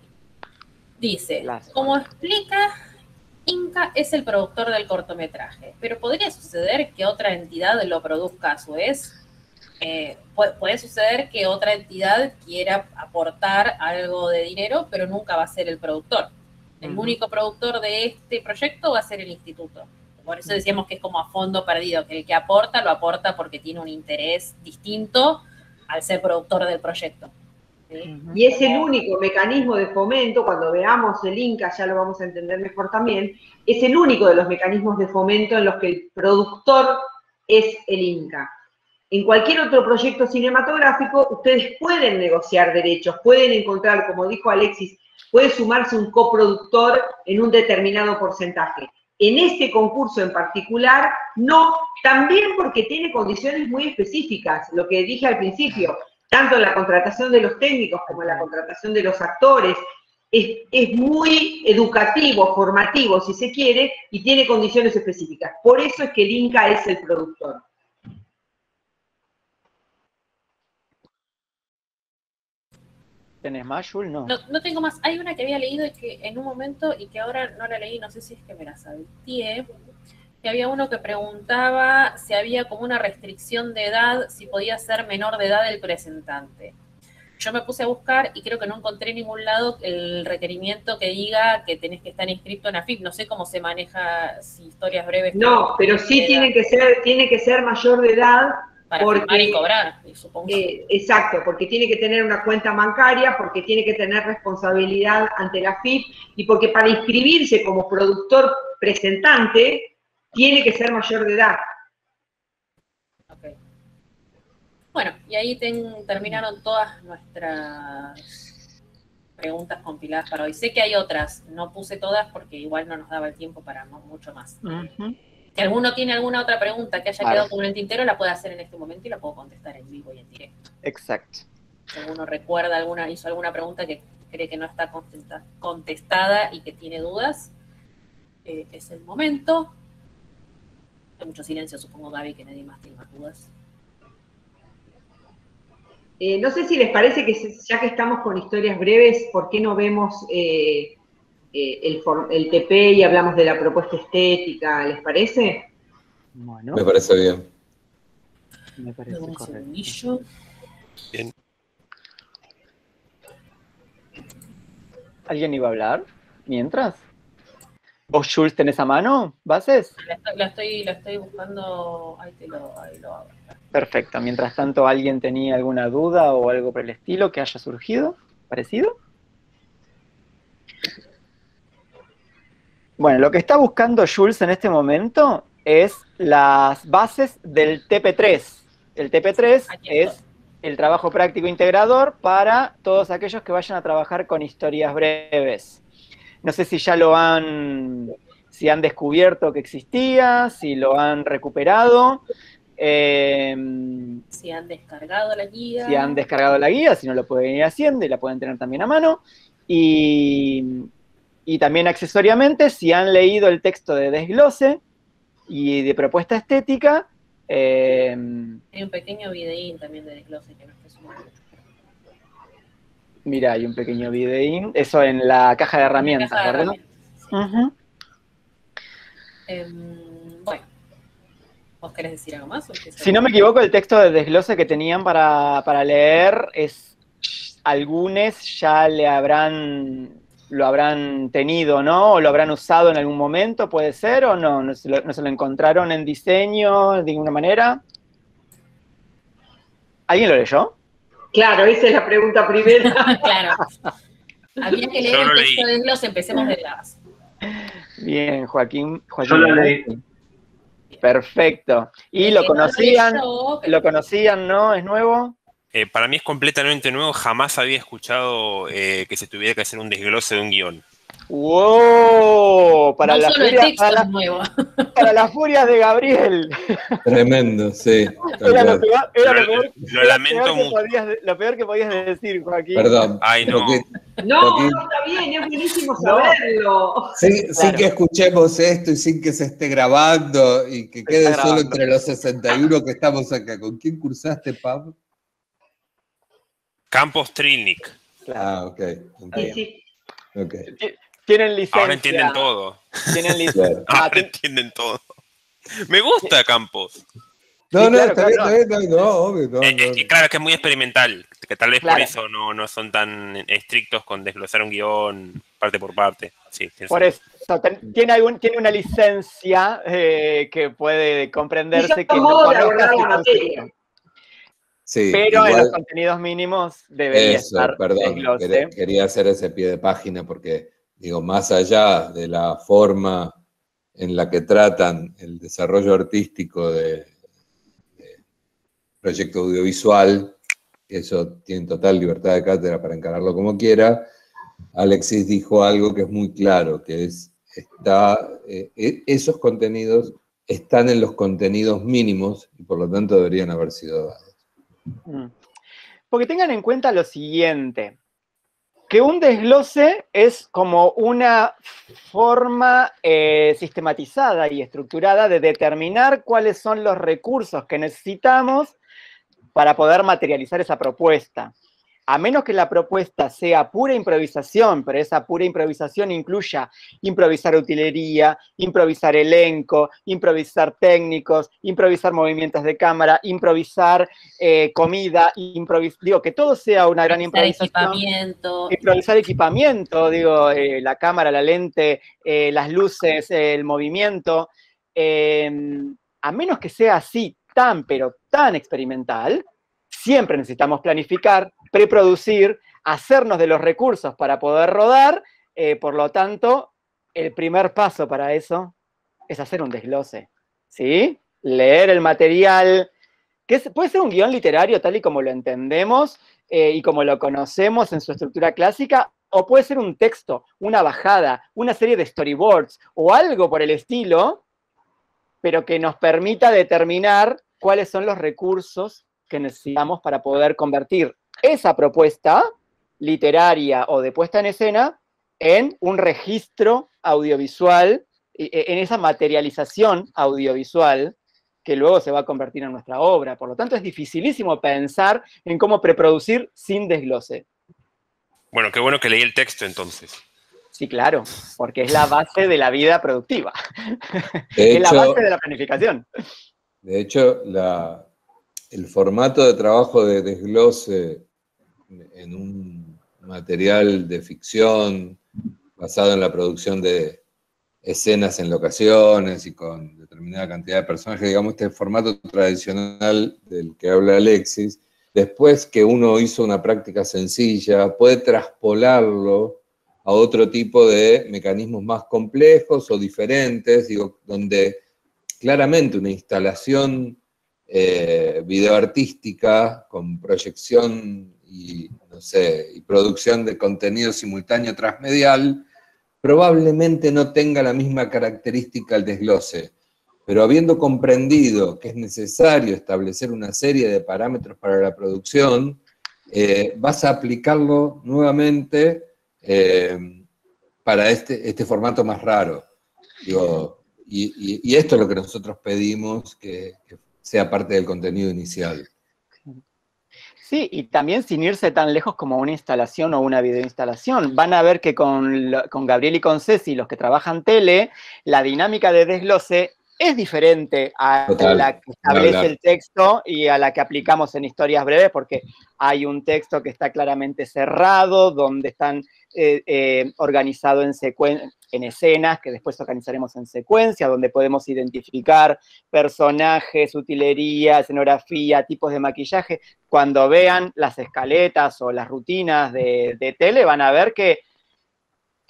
Dice, como explica, Inca es el productor del cortometraje, pero ¿podría suceder que otra entidad lo produzca a su vez? Puede suceder que otra entidad quiera aportar algo de dinero, pero nunca va a ser el productor. El único productor de este proyecto va a ser el instituto. Por eso decíamos que es como a fondo perdido, que el que aporta, lo aporta porque tiene un interés distinto al ser productor del proyecto. ¿Sí? Y es el único mecanismo de fomento, cuando veamos el Inca ya lo vamos a entender mejor también, es el único de los mecanismos de fomento en los que el productor es el Inca. En cualquier otro proyecto cinematográfico, ustedes pueden negociar derechos, pueden encontrar, como dijo Alexis, puede sumarse un coproductor en un determinado porcentaje. En este concurso en particular, no, también porque tiene condiciones muy específicas, lo que dije al principio, tanto en la contratación de los técnicos como en la contratación de los actores, es muy educativo, formativo, si se quiere, y tiene condiciones específicas. Por eso es que el Inca es el productor. ¿Tenés más, Jules? No tengo más. Hay una que había leído y que en un momento, y que ahora no la leí, no sé si es que me la salteé, que había uno que preguntaba si había como una restricción de edad, si podía ser menor de edad el presentante. Yo me puse a buscar y creo que no encontré en ningún lado el requerimiento que diga que tenés que estar inscrito en AFIP. No sé cómo se maneja, si historias breves. No, pero sí tiene que ser mayor de edad. Para firmar y cobrar, supongo. Exacto, porque tiene que tener una cuenta bancaria, porque tiene que tener responsabilidad ante la AFIP y porque para inscribirse como productor presentante tiene que ser mayor de edad. Okay. Bueno, y ahí terminaron todas nuestras preguntas compiladas para hoy. Sé que hay otras, no puse todas porque igual no nos daba el tiempo para mucho más. Si alguno tiene alguna otra pregunta que haya quedado con el tintero, la puede hacer en este momento y la puedo contestar en vivo y en directo. Exacto. Si alguno recuerda hizo alguna pregunta que cree que no está contestada y que tiene dudas, es el momento. Hay mucho silencio, supongo, Gaby, que nadie más tiene más dudas. No sé si les parece que ya que estamos con historias breves, ¿por qué no vemos el TP y hablamos de la propuesta estética? ¿Les parece? Bueno. Me parece bien. Me parece correcto. Bien. ¿Alguien iba a hablar mientras? ¿Vos, Jules, tenés a mano bases? La estoy buscando, ahí lo hago. Perfecto. Mientras tanto, ¿alguien tenía alguna duda o algo por el estilo que haya surgido? ¿Parecido? Bueno, lo que está buscando Jules en este momento es las bases del TP3. El TP3 es el trabajo práctico integrador para todos aquellos que vayan a trabajar con historias breves. No sé si ya si han descubierto que existía, si lo han recuperado. Si han descargado la guía. Si han descargado la guía, si no lo pueden ir haciendo y la pueden tener también a mano. Y también accesoriamente, si han leído el texto de desglose y de propuesta estética, Hay un pequeño videín también de desglose que no esté sumando. Mira, hay un pequeño videín. Eso en la caja de herramientas, Caja de ¿verdad? herramientas, sí. Ujú. Bueno, ¿vos querés decir algo más? Si no me equivoco, el texto de desglose que tenían para leer es, algunos ya lo habrán tenido, ¿no? O lo habrán usado en algún momento, ¿puede ser? ¿O no? ¿No se lo encontraron en diseño de ninguna manera? ¿Alguien lo leyó? Claro, esa es la pregunta primera. Claro. Había que leer Yo el lo texto leí. de desglose, empecemos de la base. Bien, Joaquín. Yo lo leí. Perfecto. ¿Y El lo que no conocían? leyó, ¿Lo conocían, no? ¿Es nuevo? Para mí es completamente nuevo, jamás había escuchado que se tuviera que hacer un desglose de un guión. ¡Wow! Para no la solo el furia, texto es nuevo. para las furias de Gabriel. Tremendo, sí. tal Era lo cual. peor, era Lo lo peor, lo era lamento mucho. lo peor que podías decir, Joaquín. Perdón. Ay, no. No, Joaquín, no, está bien, es buenísimo No. saberlo. sin Claro. que escuchemos esto y sin que se esté grabando y que quede está solo grabando. entre los 61 que estamos acá. ¿Con quién cursaste, Pablo? Campos Trilnik. Claro. Ah, ok. Sí, sí. Ok. Tienen licencia. Ahora entienden todo. Tienen licencia. Claro. Ahora entienden todo. Me gusta Campos. No, Sí, no, claro, está claro, bien, está bien. No, obvio, no, no. Claro, es que es muy experimental. Que tal vez por Claro. eso no son tan estrictos con desglosar un guión parte por parte. Sí, Por eso, tiene una licencia que puede comprenderse que no modo de conozca abordar la su materia. concepto. Sí, Pero en igual, los contenidos mínimos debería eso, estar perdón, desglose. quería hacer ese pie de página porque, digo, más allá de la forma en la que tratan el desarrollo artístico de proyecto audiovisual, eso tiene total libertad de cátedra para encararlo como quiera, Alexis dijo algo que es muy claro, que es, esos contenidos están en los contenidos mínimos y por lo tanto deberían haber sido dados. Porque tengan en cuenta lo siguiente, que un desglose es como una forma sistematizada y estructurada de determinar cuáles son los recursos que necesitamos para poder materializar esa propuesta. A menos que la propuesta sea pura improvisación, pero esa pura improvisación incluya improvisar utilería, improvisar elenco, improvisar técnicos, improvisar movimientos de cámara, improvisar comida, digo, que todo sea una gran improvisación. Improvisar equipamiento, digo, la cámara, la lente, las luces, el movimiento. A menos que sea así pero tan experimental, siempre necesitamos planificar, preproducir, hacernos de los recursos para poder rodar. Por lo tanto, el primer paso para eso es hacer un desglose, ¿sí? Leer el material, que puede ser un guión literario tal y como lo entendemos y como lo conocemos en su estructura clásica, o puede ser un texto, una bajada, una serie de storyboards o algo por el estilo, pero que nos permita determinar cuáles son los recursos que necesitamos para poder convertir esa propuesta literaria o de puesta en escena en un registro audiovisual, en esa materialización audiovisual que luego se va a convertir en nuestra obra. Por lo tanto, es dificilísimo pensar en cómo preproducir sin desglose. Bueno, qué bueno que leí el texto entonces. Sí, claro, porque es la base de la vida productiva. De Es la hecho, base de la planificación. De hecho, el formato de trabajo de desglose en un material de ficción basado en la producción de escenas en locaciones y con determinada cantidad de personajes, digamos, este formato tradicional del que habla Alexis, después que uno hizo una práctica sencilla, puede traspolarlo a otro tipo de mecanismos más complejos o diferentes, digo, donde claramente una instalación videoartística con proyección y, no sé, y producción de contenido simultáneo transmedial probablemente no tenga la misma característica al desglose, pero habiendo comprendido que es necesario establecer una serie de parámetros para la producción, vas a aplicarlo nuevamente para este formato más raro. Digo, y esto es lo que nosotros pedimos que sea parte del contenido inicial. Sí, y también sin irse tan lejos como una instalación o una videoinstalación. Van a ver que con Gabriel y con Ceci, los que trabajan tele, la dinámica de desglose es diferente a Total, la que establece el texto y a la que aplicamos en historias breves, porque hay un texto que está claramente cerrado, donde están organizados en escenas, que después organizaremos en secuencia, donde podemos identificar personajes, utilería, escenografía, tipos de maquillaje. Cuando vean las escaletas o las rutinas de tele, van a ver que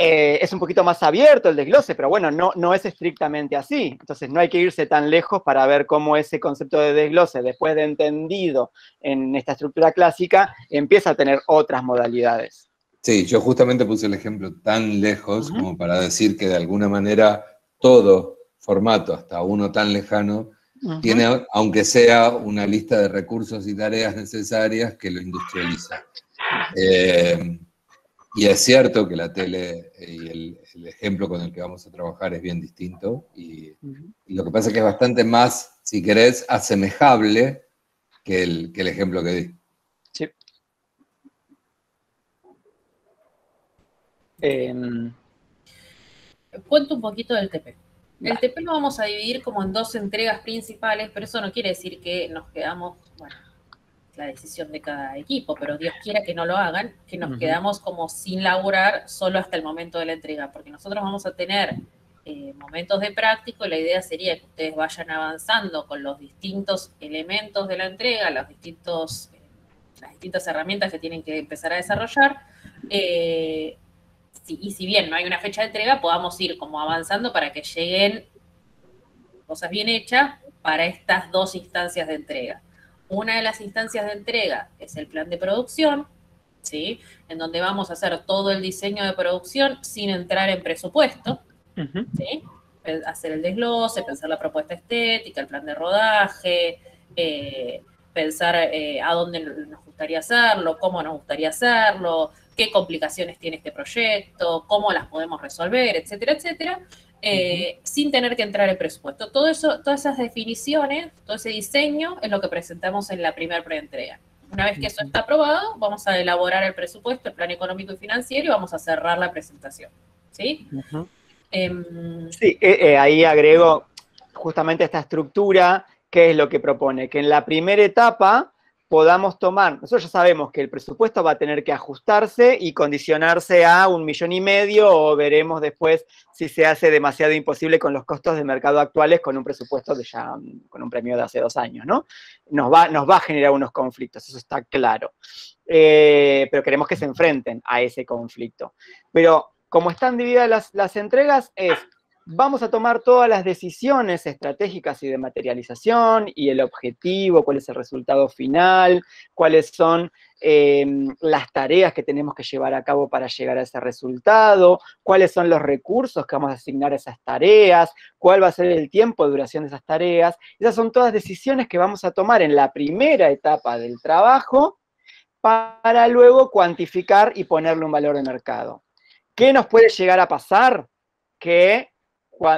es un poquito más abierto el desglose, pero bueno, no es estrictamente así. Entonces no hay que irse tan lejos para ver cómo ese concepto de desglose, después de entendido en esta estructura clásica, empieza a tener otras modalidades. Sí, yo justamente puse el ejemplo tan lejos como para decir que de alguna manera todo formato, hasta uno tan lejano, tiene, aunque sea una lista de recursos y tareas necesarias que lo industrializa. Y es cierto que la tele y el ejemplo con el que vamos a trabajar es bien distinto, y lo que pasa es que es bastante más, si querés, asemejable que el ejemplo que di. Sí. Cuento un poquito del TP. El TP lo vamos a dividir como en 2 entregas principales, pero eso no quiere decir que nos quedamos, bueno, la decisión de cada equipo, pero Dios quiera que no lo hagan, que nos quedamos como sin laburar solo hasta el momento de la entrega, porque nosotros vamos a tener momentos de práctico y la idea sería que ustedes vayan avanzando con los distintos elementos de la entrega, las distintas herramientas que tienen que empezar a desarrollar, y si bien no hay una fecha de entrega, podamos ir como avanzando para que lleguen cosas bien hechas para estas 2 instancias de entrega. Una de las instancias de entrega es el plan de producción, ¿sí? En donde vamos a hacer todo el diseño de producción sin entrar en presupuesto, ¿sí? Hacer el desglose, pensar la propuesta estética, el plan de rodaje, pensar a dónde nos gustaría hacerlo, cómo nos gustaría hacerlo, qué complicaciones tiene este proyecto, cómo las podemos resolver, etcétera, etcétera. Sin tener que entrar en presupuesto. Todo eso, todas esas definiciones, todo ese diseño es lo que presentamos en la primera preentrega. Una vez que eso está aprobado, vamos a elaborar el presupuesto, el plan económico y financiero, y vamos a cerrar la presentación. ¿Sí? Sí, ahí agrego justamente esta estructura, que es lo que propone, que en la primera etapa podamos tomar, nosotros ya sabemos que el presupuesto va a tener que ajustarse y condicionarse a 1,5 millones, o veremos después si se hace demasiado imposible con los costos de mercado actuales con un presupuesto con un premio de hace 2 años, ¿no? Nos va a generar unos conflictos, eso está claro. Pero queremos que se enfrenten a ese conflicto. Pero como están divididas las entregas, vamos a tomar todas las decisiones estratégicas y de materialización, y el objetivo, cuál es el resultado final, cuáles son las tareas que tenemos que llevar a cabo para llegar a ese resultado, cuáles son los recursos que vamos a asignar a esas tareas, cuál va a ser el tiempo de duración de esas tareas. Esas son todas decisiones que vamos a tomar en la primera etapa del trabajo para luego cuantificar y ponerle un valor de mercado. ¿Qué nos puede llegar a pasar? Que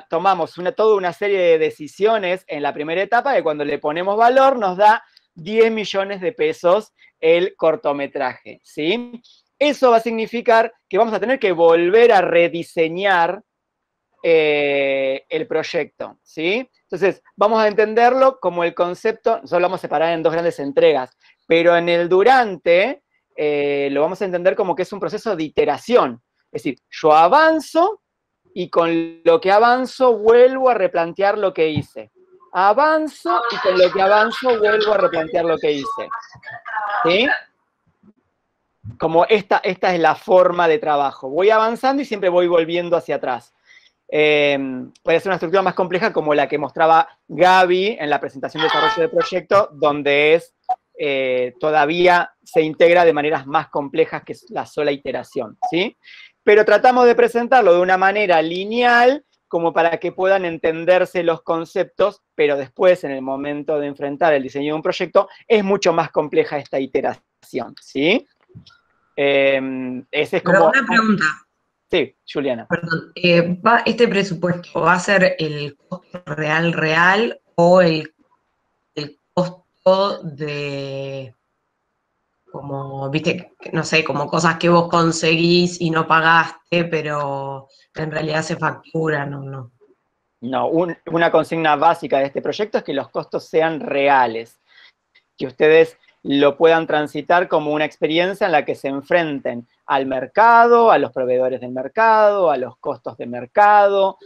tomamos toda una serie de decisiones en la primera etapa, que cuando le ponemos valor nos da 10 millones de pesos el cortometraje, ¿sí? Eso va a significar que vamos a tener que volver a rediseñar el proyecto, ¿sí? Entonces, vamos a entenderlo como el concepto, nosotros lo vamos a separar en 2 grandes entregas, pero en el durante lo vamos a entender como que es un proceso de iteración. Es decir, yo avanzo y con lo que avanzo vuelvo a replantear lo que hice. Avanzo y con lo que avanzo vuelvo a replantear lo que hice. ¿Sí? Como esta es la forma de trabajo. Voy avanzando y siempre voy volviendo hacia atrás. Puede ser una estructura más compleja como la que mostraba Gaby en la presentación de desarrollo de proyecto, donde todavía se integra de maneras más complejas que la sola iteración, ¿sí? Pero tratamos de presentarlo de una manera lineal, como para que puedan entenderse los conceptos, pero después, en el momento de enfrentar el diseño de un proyecto, es mucho más compleja esta iteración, ¿sí? Ese es como... Pero una pregunta. Sí, Juliana. Perdón, ¿este presupuesto va a ser el costo real o el costo de, como, viste, no sé, como cosas que vos conseguís y no pagaste, pero en realidad se facturan o no? No, una consigna básica de este proyecto es que los costos sean reales, que ustedes lo puedan transitar como una experiencia en la que se enfrenten al mercado, a los proveedores del mercado, a los costos de mercado,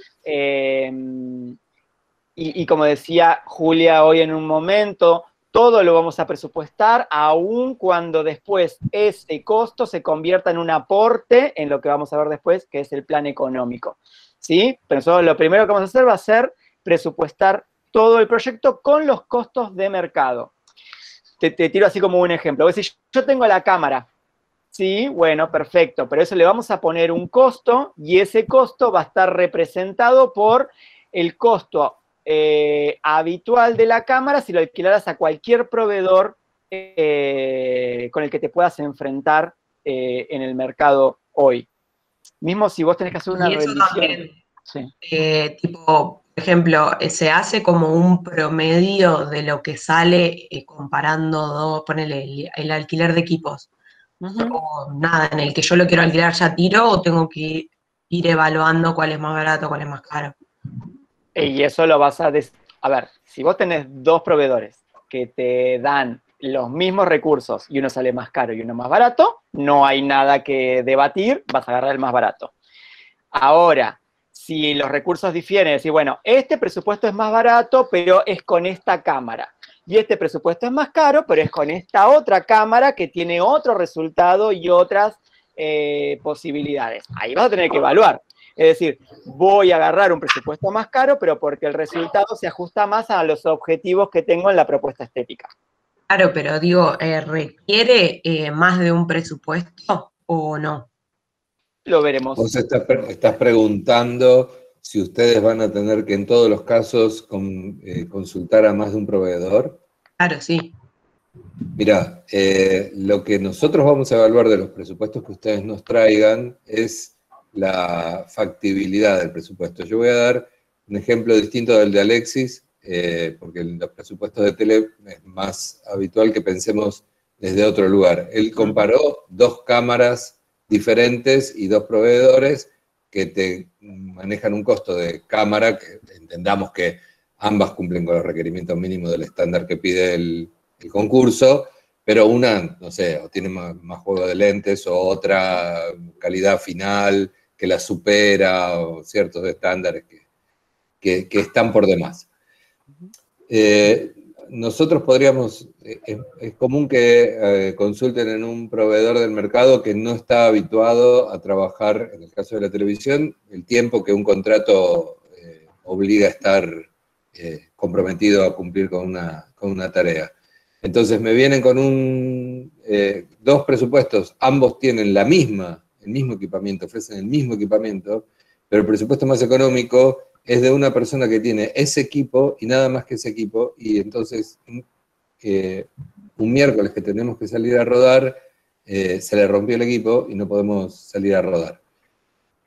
y como decía Julia hoy en un momento, todo lo vamos a presupuestar, aun cuando después ese costo se convierta en un aporte en lo que vamos a ver después, que es el plan económico. ¿Sí? Pero nosotros lo primero que vamos a hacer va a ser presupuestar todo el proyecto con los costos de mercado. Te tiro así como un ejemplo. Voy a decir, yo tengo la cámara. Sí, bueno, perfecto, pero eso le vamos a poner un costo y ese costo va a estar representado por el costo habitual de la cámara si lo alquilaras a cualquier proveedor con el que te puedas enfrentar en el mercado hoy. Mismo si vos tenés que hacer una Y eso revisión. también, Sí. tipo, por ejemplo, se hace como un promedio de lo que sale comparando, ponele el alquiler de equipos. O nada, en el que yo lo quiero alquilar ya tiro o tengo que ir evaluando cuál es más barato, cuál es más caro. Y eso lo vas a... A ver, si vos tenés dos proveedores que te dan los mismos recursos y uno sale más caro y uno más barato, no hay nada que debatir, vas a agarrar el más barato. Ahora, si los recursos difieren, decir, bueno, este presupuesto es más barato, pero es con esta cámara. Y este presupuesto es más caro, pero es con esta otra cámara que tiene otro resultado y otras posibilidades. Ahí vas a tener que evaluar. Es decir, voy a agarrar un presupuesto más caro, pero porque el resultado se ajusta más a los objetivos que tengo en la propuesta estética. Claro, pero digo, ¿requiere más de un presupuesto o no? Lo veremos. Vos estás preguntando si ustedes van a tener que en todos los casos consultar a más de un proveedor. Claro, sí. Mirá, lo que nosotros vamos a evaluar de los presupuestos que ustedes nos traigan es la factibilidad del presupuesto. Yo voy a dar un ejemplo distinto del de Alexis, porque en los presupuestos de tele es más habitual que pensemos desde otro lugar. Él comparó dos cámaras diferentes y dos proveedores que te manejan un costo de cámara, que entendamos que ambas cumplen con los requerimientos mínimos del estándar que pide el concurso, pero una, no sé, o tiene más juego de lentes, o otra calidad final que la supera, o ciertos estándares que están por demás. Nosotros podríamos, es común que consulten en un proveedor del mercado que no está habituado a trabajar, en el caso de la televisión, el tiempo que un contrato obliga a estar comprometido a cumplir con una tarea. Entonces me vienen con dos presupuestos, ambos tienen el mismo equipamiento, ofrecen el mismo equipamiento, pero el presupuesto más económico es de una persona que tiene ese equipo y nada más que ese equipo, y entonces un miércoles que tenemos que salir a rodar, se le rompió el equipo y no podemos salir a rodar.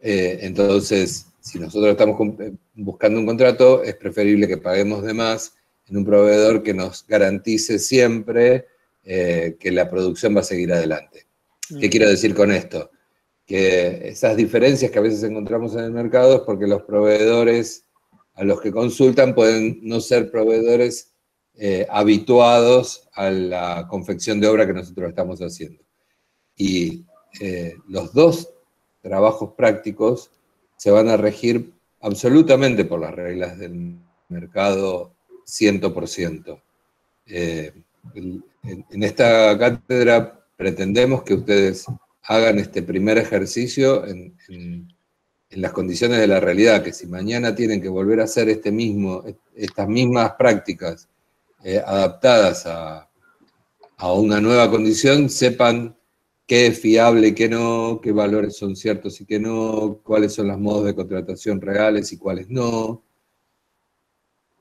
Entonces, si nosotros estamos buscando un contrato, es preferible que paguemos de más en un proveedor que nos garantice siempre que la producción va a seguir adelante. ¿Qué quiero decir con esto? Que esas diferencias que a veces encontramos en el mercado es porque los proveedores a los que consultan pueden no ser proveedores habituados a la confección de obra que nosotros estamos haciendo. Y los dos trabajos prácticos se van a regir absolutamente por las reglas del mercado 100%. En esta cátedra pretendemos que ustedes hagan este primer ejercicio en las condiciones de la realidad, que si mañana tienen que volver a hacer estas mismas prácticas adaptadas a una nueva condición, sepan qué es fiable y qué no, qué valores son ciertos y qué no, cuáles son los modos de contratación reales y cuáles no. O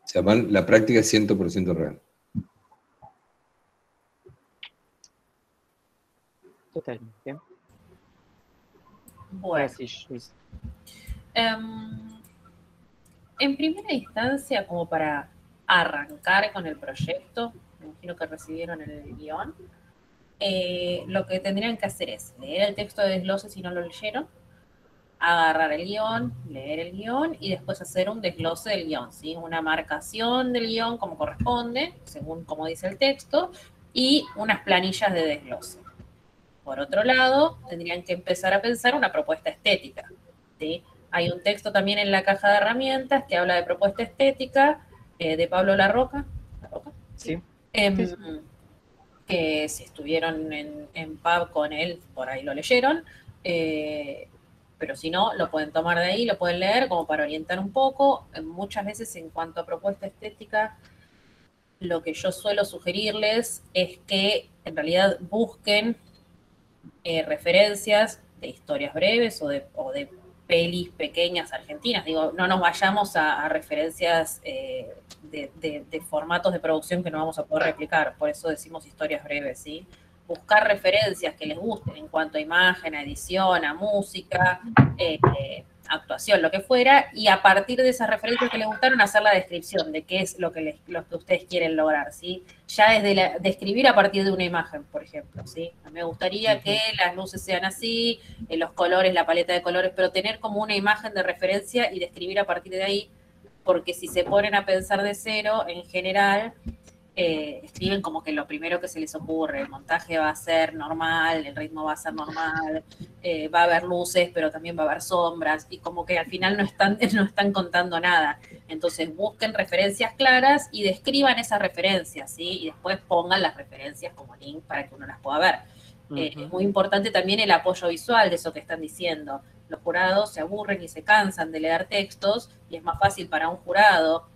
sea, la práctica es 100% real. Totalmente. Bueno, en primera instancia, como para arrancar con el proyecto, me imagino que recibieron en el guión, lo que tendrían que hacer es leer el texto de desglose si no lo leyeron, agarrar el guión, leer el guión y después hacer un desglose del guión, ¿sí? Una marcación del guión como corresponde, según como dice el texto, y unas planillas de desglose. Por otro lado, tendrían que empezar a pensar una propuesta estética, ¿sí? Hay un texto también en la caja de herramientas que habla de propuesta estética, de Pablo Larroca. ¿Larroca? Sí. Sí. Que si estuvieron en pub con él, por ahí lo leyeron, pero si no, lo pueden tomar de ahí, lo pueden leer como para orientar un poco. Muchas veces en cuanto a propuesta estética, lo que yo suelo sugerirles es que en realidad busquen referencias de historias breves o de pelis pequeñas argentinas. Digo, no nos vayamos a referencias de formatos de producción que no vamos a poder replicar, por eso decimos historias breves, ¿sí? Buscar referencias que les gusten en cuanto a imagen, a edición, a música, actuación, lo que fuera, y a partir de esas referencias que les gustaron, hacer la descripción de qué es lo que ustedes quieren lograr, ¿sí? Ya desde describir a partir de una imagen, por ejemplo, ¿sí? Me gustaría que las luces sean así, los colores, la paleta de colores, pero tener como una imagen de referencia y describir a partir de ahí, porque si se ponen a pensar de cero, en general, escriben como que lo primero que se les ocurre, el montaje va a ser normal, el ritmo va a ser normal, va a haber luces, pero también va a haber sombras, y como que al final no están contando nada. Entonces busquen referencias claras y describan esas referencias, ¿sí? Y después pongan las referencias como link para que uno las pueda ver. Es muy importante también el apoyo visual de eso que están diciendo. Los jurados se aburren y se cansan de leer textos, y es más fácil para un jurado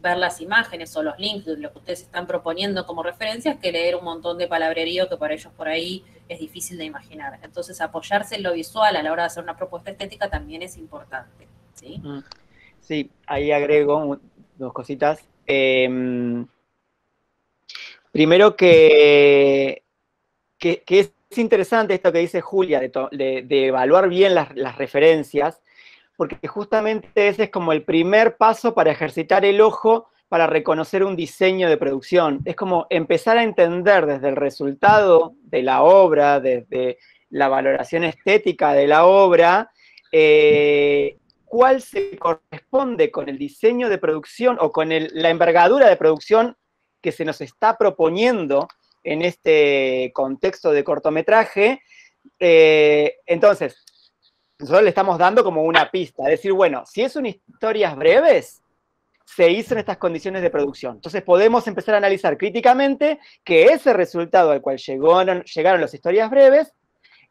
ver las imágenes o los links de lo que ustedes están proponiendo como referencias que leer un montón de palabrerío que para ellos por ahí es difícil de imaginar. Entonces, apoyarse en lo visual a la hora de hacer una propuesta estética también es importante, ¿sí? Sí, ahí agrego dos cositas. Primero que es interesante esto que dice Julia, de evaluar bien las referencias, porque justamente ese es como el primer paso para ejercitar el ojo, para reconocer un diseño de producción. Es como empezar a entender desde el resultado de la obra, desde la valoración estética de la obra, cuál se corresponde con el diseño de producción o con la envergadura de producción que se nos está proponiendo en este contexto de cortometraje. Entonces, nosotros le estamos dando como una pista, es decir, bueno, si es una historias breves, se hizo en estas condiciones de producción. Entonces podemos empezar a analizar críticamente que ese resultado al cual llegaron las historias breves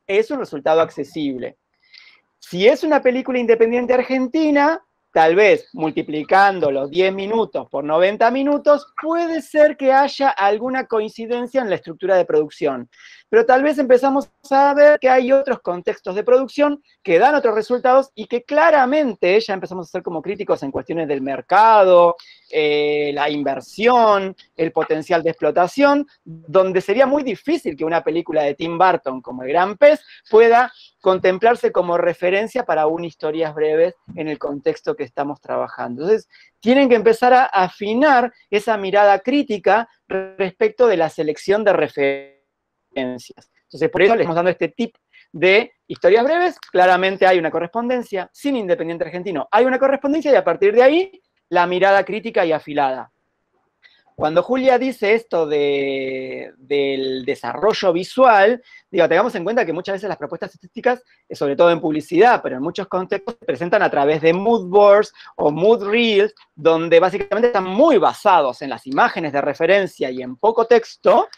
es un resultado accesible. Si es una película independiente argentina, tal vez multiplicando los 10 minutos por 90 minutos, puede ser que haya alguna coincidencia en la estructura de producción. Pero tal vez empezamos a ver que hay otros contextos de producción que dan otros resultados y que claramente ya empezamos a ser como críticos en cuestiones del mercado, la inversión, el potencial de explotación, donde sería muy difícil que una película de Tim Burton como El Gran Pez pueda contemplarse como referencia para unas historias breves en el contexto que estamos trabajando. Entonces, tienen que empezar a afinar esa mirada crítica respecto de la selección de referencias. Entonces, por eso les estamos dando este tip de historias breves. Claramente hay una correspondencia. Cine independiente argentino hay una correspondencia y a partir de ahí, la mirada crítica y afilada. Cuando Julia dice esto del desarrollo visual, digo, tengamos en cuenta que muchas veces las propuestas estéticas, sobre todo en publicidad, pero en muchos contextos, se presentan a través de mood boards o mood reels, donde básicamente están muy basados en las imágenes de referencia y en poco texto,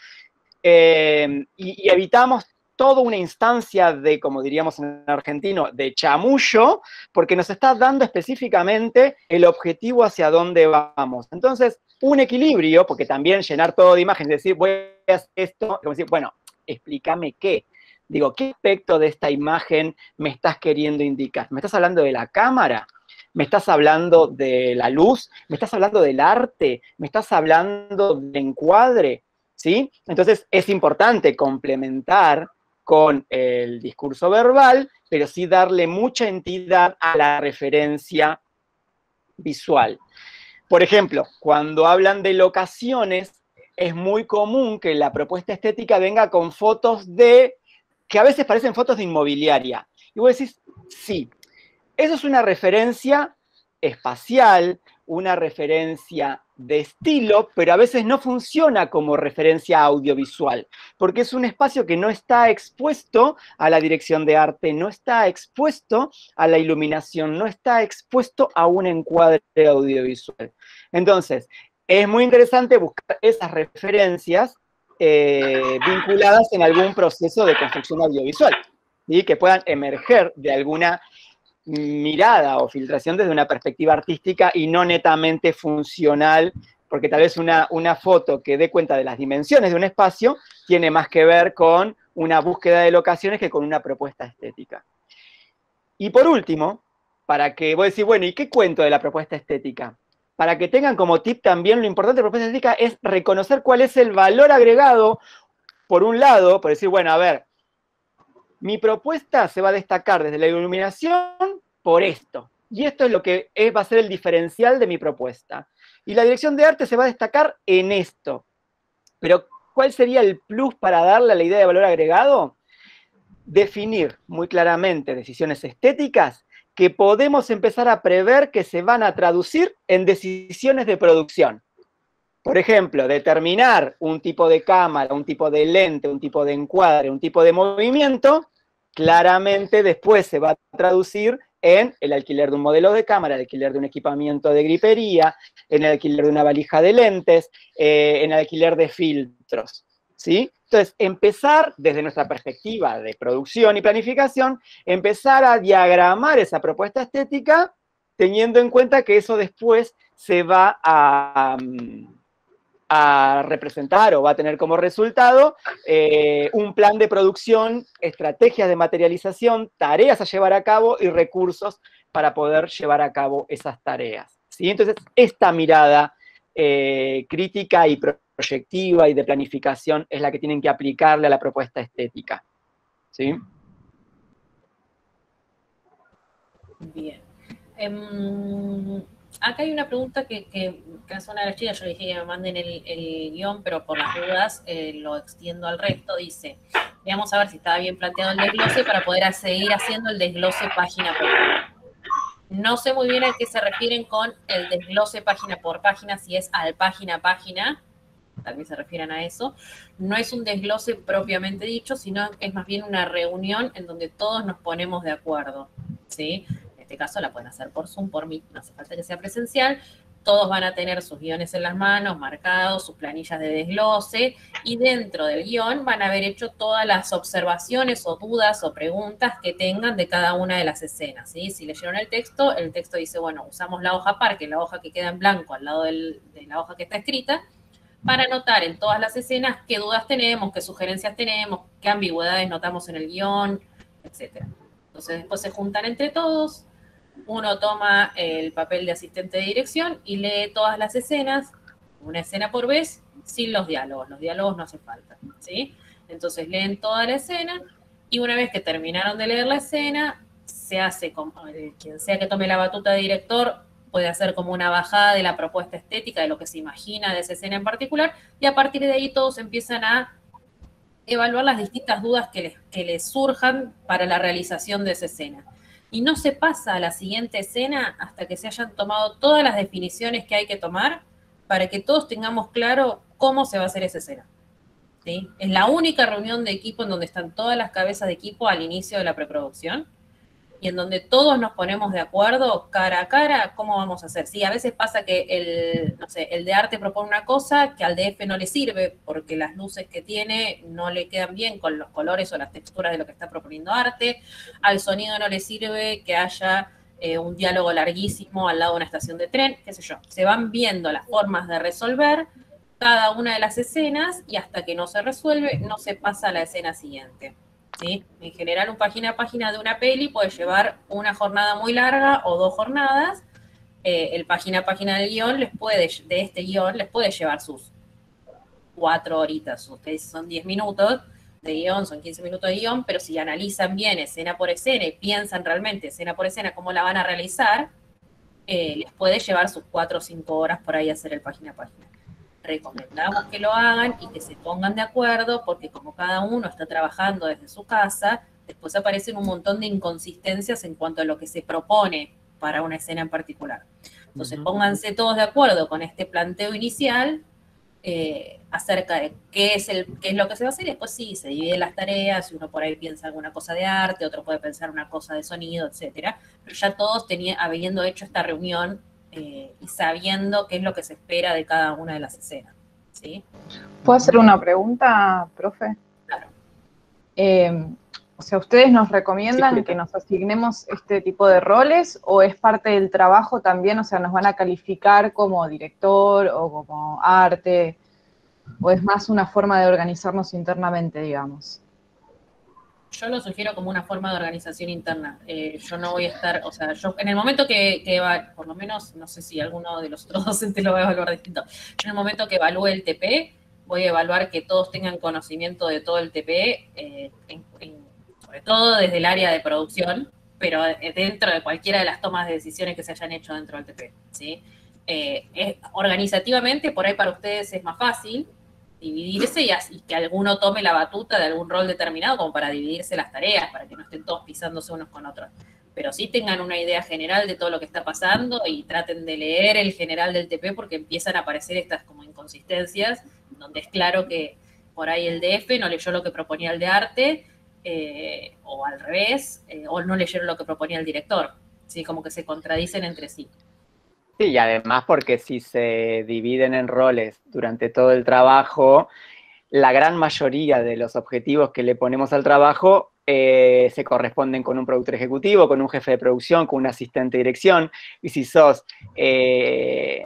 y evitamos toda una instancia de, como diríamos en argentino, de chamullo, porque nos está dando específicamente el objetivo hacia dónde vamos. Entonces, un equilibrio, porque también llenar todo de imágenes, decir, voy a hacer esto, como decir, bueno, explícame qué. Digo, ¿qué aspecto de esta imagen me estás queriendo indicar? ¿Me estás hablando de la cámara? ¿Me estás hablando de la luz? ¿Me estás hablando del arte? ¿Me estás hablando del encuadre? ¿Sí? Entonces, es importante complementar con el discurso verbal, pero sí darle mucha entidad a la referencia visual. Por ejemplo, cuando hablan de locaciones, es muy común que la propuesta estética venga con fotos que a veces parecen fotos de inmobiliaria. Y vos decís, sí, eso es una referencia espacial, una referencia de estilo, pero a veces no funciona como referencia audiovisual, porque es un espacio que no está expuesto a la dirección de arte, no está expuesto a la iluminación, no está expuesto a un encuadre audiovisual. Entonces, es muy interesante buscar esas referencias vinculadas en algún proceso de construcción audiovisual, ¿sí? Que puedan emerger de alguna mirada o filtración desde una perspectiva artística y no netamente funcional, porque tal vez una foto que dé cuenta de las dimensiones de un espacio tiene más que ver con una búsqueda de locaciones que con una propuesta estética. Y por último, para que vos decís, bueno, ¿y qué cuento de la propuesta estética? Para que tengan como tip también, lo importante de la propuesta estética es reconocer cuál es el valor agregado, por un lado, por decir, bueno, a ver, mi propuesta se va a destacar desde la iluminación por esto. Y esto es lo que va a ser el diferencial de mi propuesta. Y la dirección de arte se va a destacar en esto. Pero, ¿cuál sería el plus para darle a la idea de valor agregado? Definir muy claramente decisiones estéticas que podemos empezar a prever que se van a traducir en decisiones de producción. Por ejemplo, determinar un tipo de cámara, un tipo de lente, un tipo de encuadre, un tipo de movimiento, claramente después se va a traducir en el alquiler de un modelo de cámara, el alquiler de un equipamiento de gripería, en el alquiler de una valija de lentes, en el alquiler de filtros, ¿sí? Entonces, empezar desde nuestra perspectiva de producción y planificación, empezar a diagramar esa propuesta estética, teniendo en cuenta que eso después se va a representar o va a tener como resultado un plan de producción, estrategias de materialización, tareas a llevar a cabo y recursos para poder llevar a cabo esas tareas, ¿sí? Entonces, esta mirada crítica y proyectiva y de planificación es la que tienen que aplicarle a la propuesta estética, ¿sí? Bien. Acá hay una pregunta que hace una de las chicas, yo le dije que me manden el guión, pero por las dudas lo extiendo al resto. Dice, vamos a ver si estaba bien planteado el desglose para poder seguir haciendo el desglose página por página. No sé muy bien a qué se refieren con el desglose página por página, si es al página a página, tal vez se refieran a eso. No es un desglose propiamente dicho, sino es más bien una reunión en donde todos nos ponemos de acuerdo, ¿sí? En este caso la pueden hacer por Zoom, por Meet, no hace falta que sea presencial. Todos van a tener sus guiones en las manos, marcados, sus planillas de desglose, y dentro del guión van a haber hecho todas las observaciones o dudas o preguntas que tengan de cada una de las escenas, ¿sí? Si leyeron el texto dice, bueno, usamos la hoja par, que es la hoja que queda en blanco al lado de la hoja que está escrita, para anotar en todas las escenas qué dudas tenemos, qué sugerencias tenemos, qué ambigüedades notamos en el guión, etc. Entonces después se juntan entre todos, uno toma el papel de asistente de dirección y lee todas las escenas, una escena por vez, sin los diálogos no hacen falta, ¿sí? Entonces leen toda la escena y una vez que terminaron de leer la escena, se hace como quien sea que tome la batuta de director, puede hacer como una bajada de la propuesta estética, de lo que se imagina de esa escena en particular, y a partir de ahí todos empiezan a evaluar las distintas dudas que les surjan para la realización de esa escena. Y no se pasa a la siguiente escena hasta que se hayan tomado todas las definiciones que hay que tomar para que todos tengamos claro cómo se va a hacer esa escena, ¿sí? Es la única reunión de equipo en donde están todas las cabezas de equipo al inicio de la preproducción, y en donde todos nos ponemos de acuerdo cara a cara cómo vamos a hacer. Sí, a veces pasa que el de arte propone una cosa que al DF no le sirve porque las luces que tiene no le quedan bien con los colores o las texturas de lo que está proponiendo arte, al sonido no le sirve que haya un diálogo larguísimo al lado de una estación de tren, qué sé yo. Se van viendo las formas de resolver cada una de las escenas y hasta que no se resuelve, no se pasa a la escena siguiente, ¿sí? En general, un página a página de una peli puede llevar una jornada muy larga o 2 jornadas. El página a página del guión les puede llevar sus 4 horitas, ustedes son 10 minutos de guión, son 15 minutos de guión, pero si analizan bien escena por escena y piensan realmente escena por escena cómo la van a realizar, les puede llevar sus 4 o 5 horas por ahí hacer el página a página. recomendamos que lo hagan y que se pongan de acuerdo, porque como cada uno está trabajando desde su casa, después aparecen un montón de inconsistencias en cuanto a lo que se propone para una escena en particular. Entonces, pónganse todos de acuerdo con este planteo inicial acerca de qué es lo que se va a hacer, y después sí, se dividen las tareas, uno por ahí piensa alguna cosa de arte, otro puede pensar una cosa de sonido, etcétera, pero ya todos habiendo hecho esta reunión y sabiendo qué es lo que se espera de cada una de las escenas, ¿sí? ¿Puedo hacer una pregunta, profe? Claro. O sea, ¿ustedes nos recomiendan Sí, que nos asignemos este tipo de roles o es parte del trabajo también? O sea, ¿nos van a calificar como director o como arte? ¿O es más una forma de organizarnos internamente, digamos? Yo lo sugiero como una forma de organización interna. Yo no voy a estar, o sea, yo en el momento que va, por lo menos, no sé si alguno de los otros docentes lo va a evaluar distinto, yo en el momento que evalúe el TP, voy a evaluar que todos tengan conocimiento de todo el TP, sobre todo desde el área de producción, pero dentro de cualquiera de las tomas de decisiones que se hayan hecho dentro del TP, ¿sí? Organizativamente, por ahí para ustedes es más fácil dividirse y que alguno tome la batuta de algún rol determinado como para dividirse las tareas, para que no estén todos pisándose unos con otros. Pero sí tengan una idea general de todo lo que está pasando y traten de leer el general del TP porque empiezan a aparecer estas como inconsistencias, donde es claro que por ahí el DF no leyó lo que proponía el de arte, o al revés, o no leyeron lo que proponía el director, ¿sí? Como que se contradicen entre sí. Sí, y además porque si se dividen en roles durante todo el trabajo, la gran mayoría de los objetivos que le ponemos al trabajo se corresponden con un productor ejecutivo, con un jefe de producción, con un asistente de dirección, y si sos, es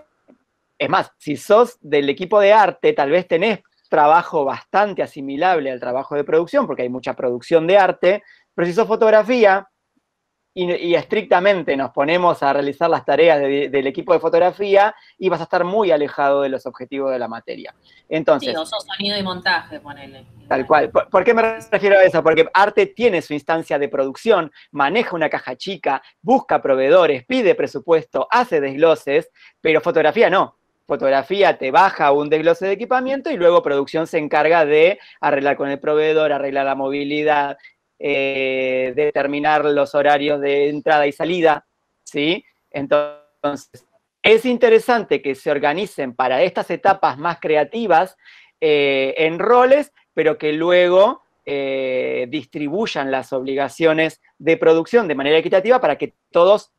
más, si sos del equipo de arte, tal vez tenés trabajo bastante asimilable al trabajo de producción, porque hay mucha producción de arte, pero si sos fotografía, y estrictamente nos ponemos a realizar las tareas del equipo de fotografía y vas a estar muy alejado de los objetivos de la materia. Entonces, sí, o sos sonido y montaje, ponele. tal cual. ¿Por qué me refiero a eso? Porque arte tiene su instancia de producción, maneja una caja chica, busca proveedores, pide presupuesto, hace desgloses, pero fotografía no. Fotografía te baja un desglose de equipamiento y luego producción se encarga de arreglar con el proveedor, arreglar la movilidad, determinar los horarios de entrada y salida, ¿sí? Entonces, es interesante que se organicen para estas etapas más creativas en roles, pero que luego distribuyan las obligaciones de producción de manera equitativa para que todos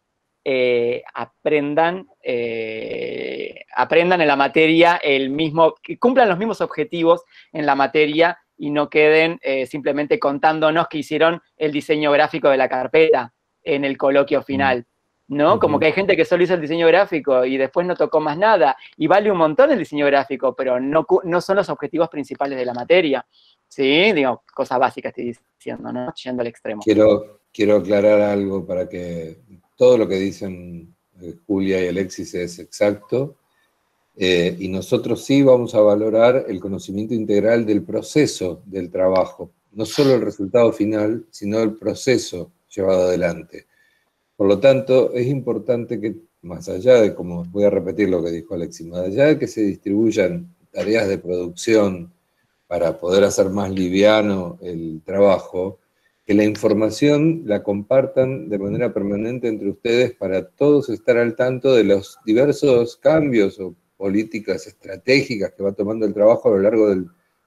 aprendan en la materia que cumplan los mismos objetivos en la materia y no queden simplemente contándonos que hicieron el diseño gráfico de la carpeta en el coloquio final, ¿no? Como que hay gente que solo hizo el diseño gráfico y después no tocó más nada, y vale un montón el diseño gráfico, pero no son los objetivos principales de la materia, ¿sí? Digo, cosas básicas estoy diciendo, ¿no? Yendo al extremo. Quiero aclarar algo para que todo lo que dicen Julia y Alexis es exacto. Y nosotros sí vamos a valorar el conocimiento integral del proceso del trabajo, no solo el resultado final, sino el proceso llevado adelante. Por lo tanto, es importante que, más allá de, como voy a repetir lo que dijo Alexis, más allá de que se distribuyan tareas de producción para poder hacer más liviano el trabajo, que la información la compartan de manera permanente entre ustedes para todos estar al tanto de los diversos cambios o políticas estratégicas que va tomando el trabajo a lo largo de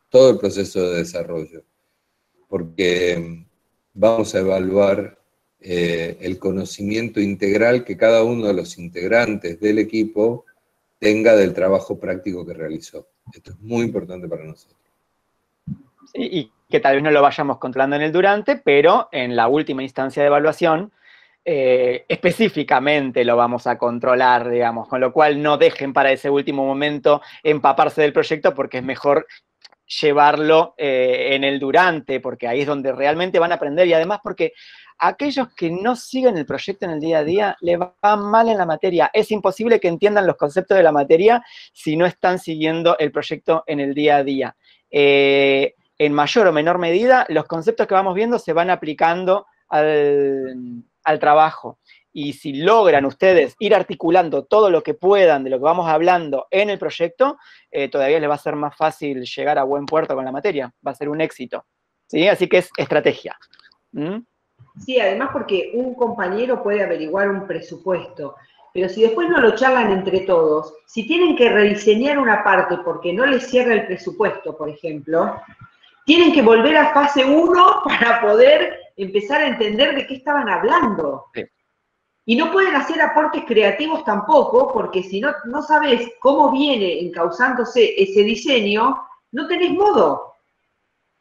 todo el proceso de desarrollo. Porque vamos a evaluar el conocimiento integral que cada uno de los integrantes del equipo tenga del trabajo práctico que realizó. Esto es muy importante para nosotros. Sí, y que tal vez no lo vayamos controlando en el durante, pero en la última instancia de evaluación específicamente lo vamos a controlar, digamos, con lo cual no dejen para ese último momento empaparse del proyecto porque es mejor llevarlo en el durante, porque ahí es donde realmente van a aprender y además porque aquellos que no siguen el proyecto en el día a día le va mal en la materia. Es imposible que entiendan los conceptos de la materia si no están siguiendo el proyecto en el día a día. En mayor o menor medida, los conceptos que vamos viendo se van aplicando al trabajo. y si logran ustedes ir articulando todo lo que puedan de lo que vamos hablando en el proyecto, todavía les va a ser más fácil llegar a buen puerto con la materia, va a ser un éxito, ¿sí? Así que es estrategia. ¿Mm? Sí, además porque un compañero puede averiguar un presupuesto, pero si después no lo charlan entre todos, si tienen que rediseñar una parte porque no les cierra el presupuesto, por ejemplo, tienen que volver a fase 1 para poder empezar a entender de qué estaban hablando. Sí. Y no pueden hacer aportes creativos tampoco, porque si no sabes cómo viene encauzándose ese diseño, no tenés modo.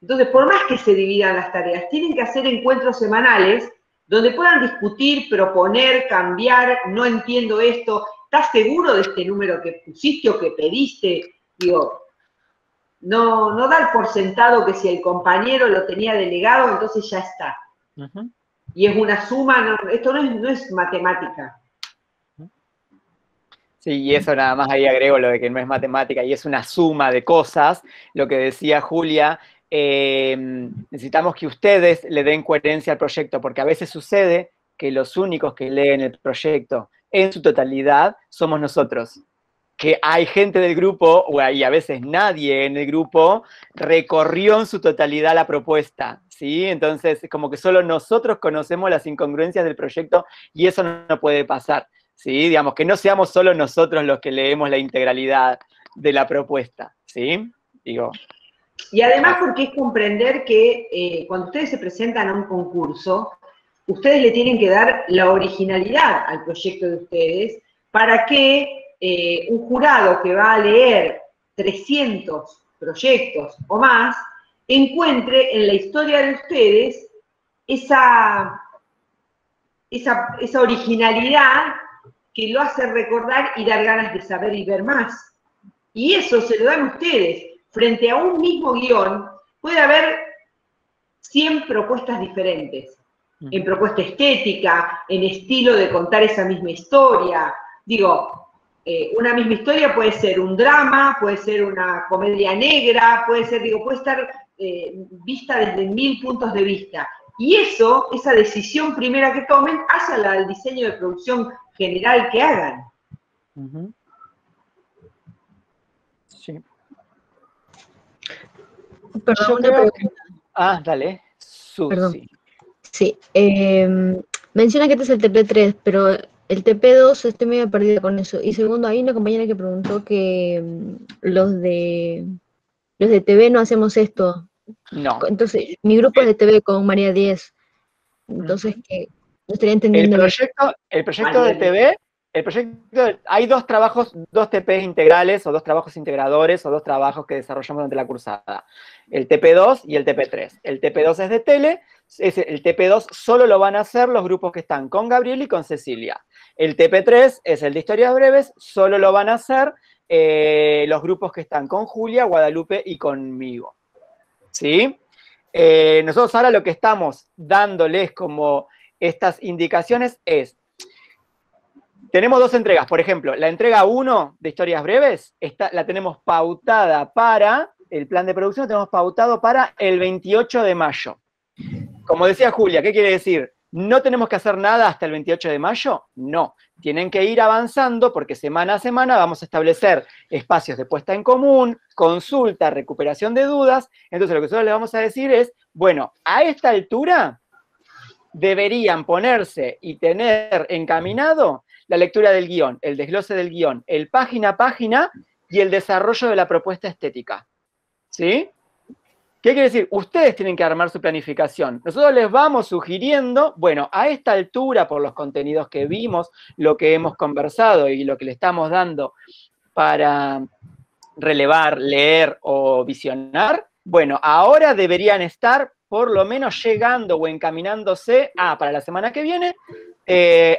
Entonces, por más que se dividan las tareas, tienen que hacer encuentros semanales donde puedan discutir, proponer, cambiar, no entiendo esto, ¿estás seguro de este número que pusiste o que pediste? Digo, no dar por sentado que si el compañero lo tenía delegado, entonces ya está. Uh-huh. Y es una suma, esto no es matemática. Sí, y eso nada más ahí agrego lo de que no es matemática y es una suma de cosas. Lo que decía Julia, necesitamos que ustedes le den coherencia al proyecto, porque a veces sucede que los únicos que leen el proyecto en su totalidad somos nosotros. Que hay gente del grupo, y a veces nadie en el grupo, recorrió en su totalidad la propuesta, ¿sí? Entonces, como que solo nosotros conocemos las incongruencias del proyecto y eso no puede pasar, ¿sí? Digamos, que no seamos solo nosotros los que leemos la integralidad de la propuesta, ¿sí? Digo. Y además porque es comprender que cuando ustedes se presentan a un concurso, ustedes le tienen que dar la originalidad al proyecto de ustedes para que un jurado que va a leer 300 proyectos o más, encuentre en la historia de ustedes esa originalidad que lo hace recordar y dar ganas de saber y ver más. Y eso se lo dan ustedes. Frente a un mismo guión, puede haber 100 propuestas diferentes. En propuesta estética, en estilo de contar esa misma historia. Digo, una misma historia puede ser un drama, puede ser una comedia negra, puede estar vista desde 1000 puntos de vista. Y eso, esa decisión primera que tomen, hace al diseño de producción general que hagan. Uh-huh. Sí. Perdón, una pregunta. Dale. Susi. Perdón. Sí. Menciona que este es el TP3, pero el TP2 estoy medio perdida con eso. Y segundo, hay una compañera que preguntó que los de TV no hacemos esto. No. Entonces, mi grupo es de TV con María 10. Entonces, que no estaría entendiendo el proyecto de TV, hay dos trabajos, dos TPs integrales o dos trabajos integradores o dos trabajos que desarrollamos durante la cursada. El TP2 y el TP3. El TP2 es de tele, el TP2 solo lo van a hacer los grupos que están con Gabriel y con Cecilia. El TP3 es el de historias breves, solo lo van a hacer los grupos que están con Julia, Guadalupe y conmigo. ¿Sí? Nosotros ahora lo que estamos dándoles como estas indicaciones es, tenemos dos entregas, por ejemplo, la entrega 1 de historias breves, la tenemos pautada para, el plan de producción lo tenemos pautado para el 28 de mayo. Como decía Julia, ¿qué quiere decir? ¿No tenemos que hacer nada hasta el 28 de mayo? No, tienen que ir avanzando porque semana a semana vamos a establecer espacios de puesta en común, consulta, recuperación de dudas. Entonces lo que nosotros les vamos a decir es, bueno, a esta altura deberían ponerse y tener encaminado la lectura del guión, el desglose del guión, el página a página y el desarrollo de la propuesta estética. ¿Sí? ¿Qué quiere decir? Ustedes tienen que armar su planificación. Nosotros les vamos sugiriendo, bueno, a esta altura, por los contenidos que vimos, lo que hemos conversado y lo que le estamos dando para relevar, leer o visionar, bueno, ahora deberían estar por lo menos llegando o encaminándose a, para la semana que viene,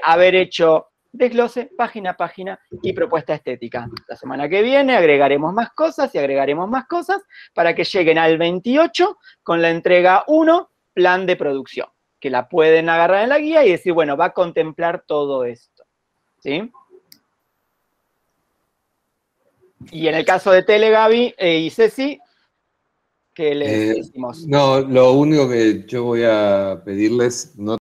haber hecho desglose, página a página y propuesta estética. La semana que viene agregaremos más cosas y agregaremos más cosas para que lleguen al 28 con la entrega 1, plan de producción, que la pueden agarrar en la guía y decir, bueno, va a contemplar todo esto. ¿Sí? Y en el caso de Tele, Gaby y Ceci, ¿qué les decimos? No, lo único que yo voy a pedirles, no